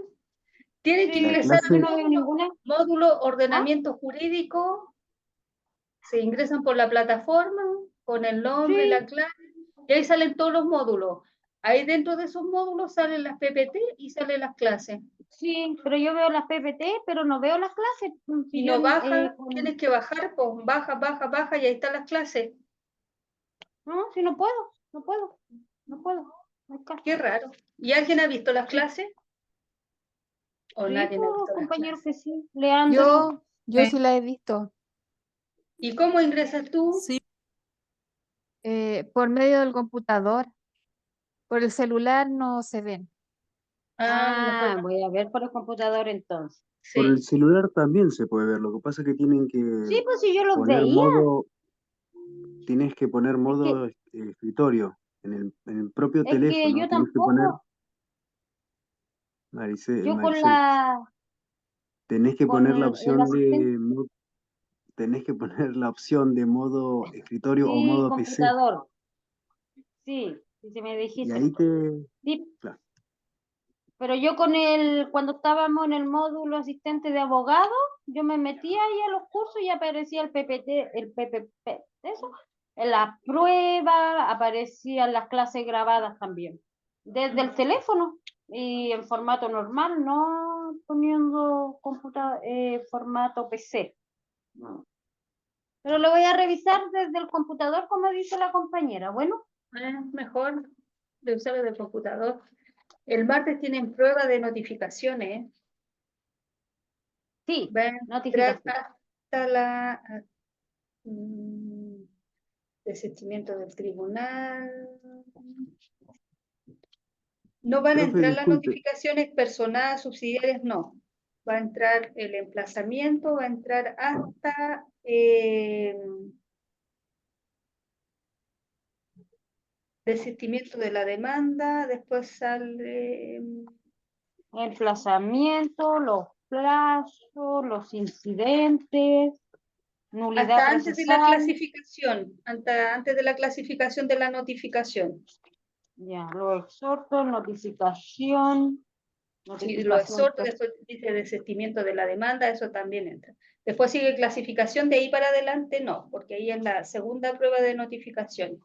Tienen que Sí, ingresar clase- al yo no veo ninguna. módulo ordenamiento jurídico. Se ingresan por la plataforma con el nombre y Sí. la clave. Y ahí salen todos los módulos. Ahí dentro de esos módulos salen las PPT y salen las clases. Sí, pero yo veo las PPT, pero no veo las clases. Si Y yo, no baja, con- tienes que bajar, pues baja, baja, baja y ahí están las clases. No, si no puedo, no puedo, no puedo. No hay caso. Qué raro. ¿Y alguien ha visto las clases? ¿O Sí, nadie ha pues, visto las compañeros clases? que sí. Leandro, Yo sí la he visto. ¿Y cómo ingresas tú? Sí, Por medio del computador. Por el celular no se ven. A lo mejor no. voy a ver por el computador entonces. Por el Sí. celular también se puede ver. Lo que pasa es que tienen que Sí, pues si yo los poner veía. modo, tienes que poner Es modo escritorio en el propio Es que teléfono. yo Tienes que poner, tampoco, yo con Maricel, tenés que con poner la el opción asistente, tenés que poner la opción de modo escritorio o sí, modo PC. computador. Sí, sí me Y dijiste. ahí Sí, claro. pero yo cuando estábamos en el módulo asistente de abogado, yo me metía ahí a los cursos y aparecía el PPT, el PPP, eso, en la prueba, aparecían las clases grabadas también, desde el teléfono y en formato normal, no poniendo formato PC. No. Pero lo voy a revisar desde el computador, como dice la compañera. Bueno, Mejor de usar el computador. El martes tienen prueba de notificaciones. sí, Va a entrar notificación. hasta la desistimiento del tribunal. No van a Profe, entrar las disculpe, notificaciones personales, subsidiarias, no. Va a entrar el emplazamiento, va a entrar hasta desistimiento de la demanda, después sale Emplazamiento, los plazos, los incidentes, nulidad hasta antes de la procesal. clasificación, antes de la clasificación de la notificación. Ya, los exhortos, notificación. Sí, lo exhorto, después dice desistimiento de la demanda, eso también entra. Después sigue clasificación, de ahí para adelante no, porque ahí es la segunda prueba de notificación.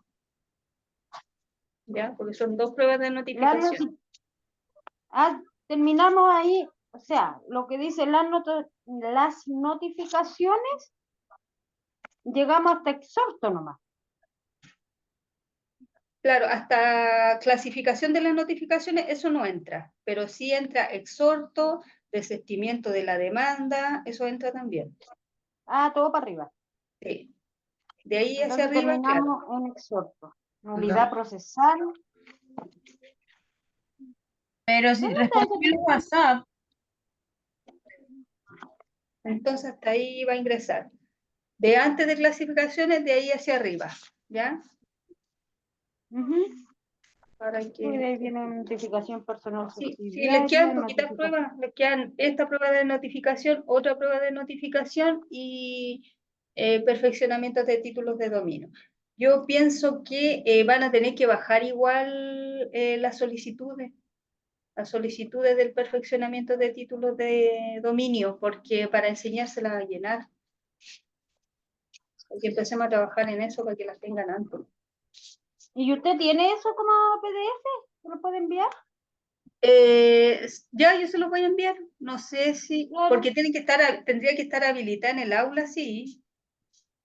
¿Ya? Porque son dos pruebas de notificación. Terminamos ahí, o sea, lo que dice las notificaciones, llegamos hasta exhorto nomás. Claro, hasta clasificación de las notificaciones, eso no entra, pero sí entra exhorto, desistimiento de la demanda, eso entra también. Todo para arriba. Sí. De ahí hacia Entonces arriba, terminamos claro. en exhorto. Nulidad procesal. Pero si ¿Dónde está respondió ese el WhatsApp, Entonces hasta ahí va a ingresar. De antes de clasificaciones, de ahí hacia arriba, ¿ya? Para Uy, de que... ahí viene notificación personal Sí, les subsidiaria, quedan poquitas pruebas, les quedan esta prueba de notificación, otra prueba de notificación y perfeccionamiento de títulos de dominio. Yo pienso que van a tener que bajar igual las solicitudes del perfeccionamiento de títulos de dominio, porque para enseñárselas a llenar, hay que empecemos a trabajar en eso para que las tengan antes. ¿Y usted tiene eso como PDF? ¿Se lo puede enviar? Ya, yo se los voy a enviar. No sé si, Claro. porque tendría que estar habilitada en el aula, sí.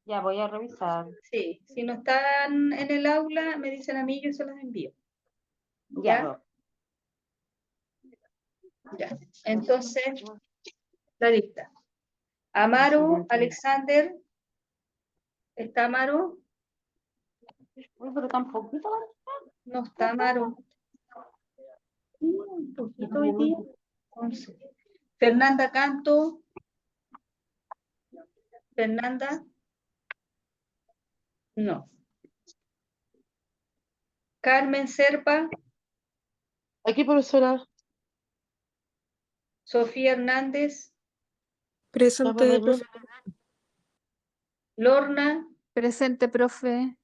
Ya voy a revisar. Sí, si no están en el aula, me dicen a mí, yo se los envío. Ya. Ya. Entonces, la lista. Amaro, Alexander. ¿Está Amaro? Uy, pero tampoco. No está Amaro. Un poquito hoy día. 11. Fernanda Canto. Fernanda. No. Carmen Serpa. Aquí, profesora. Sofía Hernández. Presente, profe. Lorna. Presente, profe.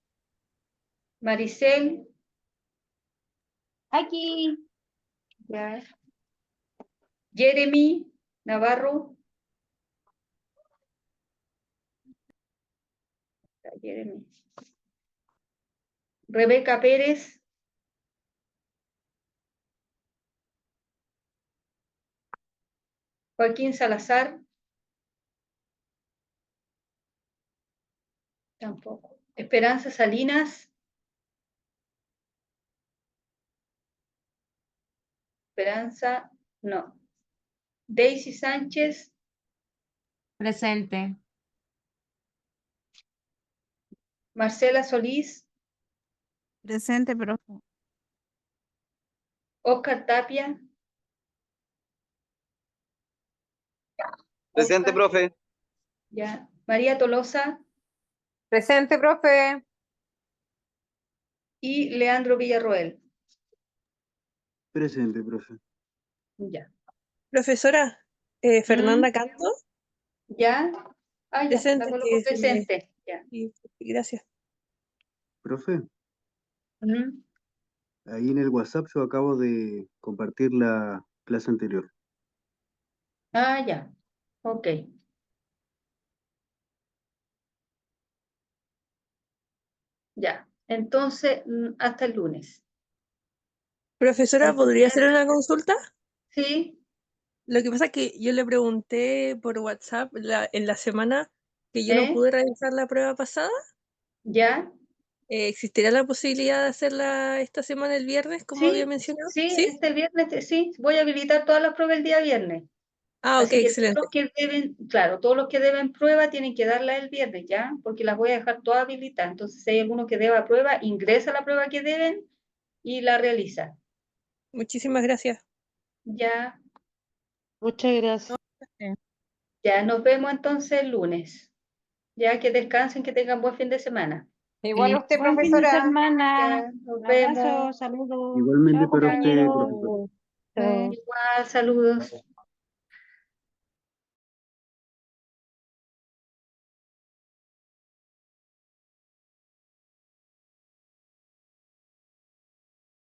Maricel. Aquí. Ya. Jeremy Navarro. Está Jeremy. Rebeca Pérez. Joaquín Salazar. Tampoco. Esperanza Salinas. Esperanza, no. Daisy Sánchez. Presente. Marcela Solís. Presente, profe. Oscar Tapia. Presente, Oscar, profe. ya. María Tolosa Presente, profe. y Leandro Villarroel. Presente, profe. Ya. Profesora, Fernanda Canto. ¿Ya? Ah, ya, Presente, la coloco que se me- presente. Ya. y gracias. Profe, Ujú. ahí en el WhatsApp yo acabo de compartir la clase anterior. Ah, ya. Ok. Ya. Entonces, hasta el lunes. Profesora, ¿podría hacer una consulta? Sí, Lo que pasa es que yo le pregunté por WhatsApp en la semana que yo no ¿eh? pude realizar la prueba pasada. ¿Ya? ¿Existirá la posibilidad de hacerla esta semana el viernes, como había Sí, mencionado? sí, ¿Sí? este viernes, sí, voy a habilitar todas las pruebas el día viernes. Ah, ok, Así que todos excelente. los que deben, claro, todos los que deben prueba tienen que darla el viernes, ¿ya? Porque las voy a dejar todas habilitadas. Entonces, si hay alguno que deba prueba, ingresa la prueba que deben y la realiza. Muchísimas gracias. Ya, Muchas gracias. ya, nos vemos entonces el lunes. Ya, que descansen, que tengan buen fin de semana. Igual usted, Buen fin de profesora. semana. Ya, nos Un abrazo, vemos. saludos. Igualmente Chao, para usted, compañero. profesor. Igual, saludos.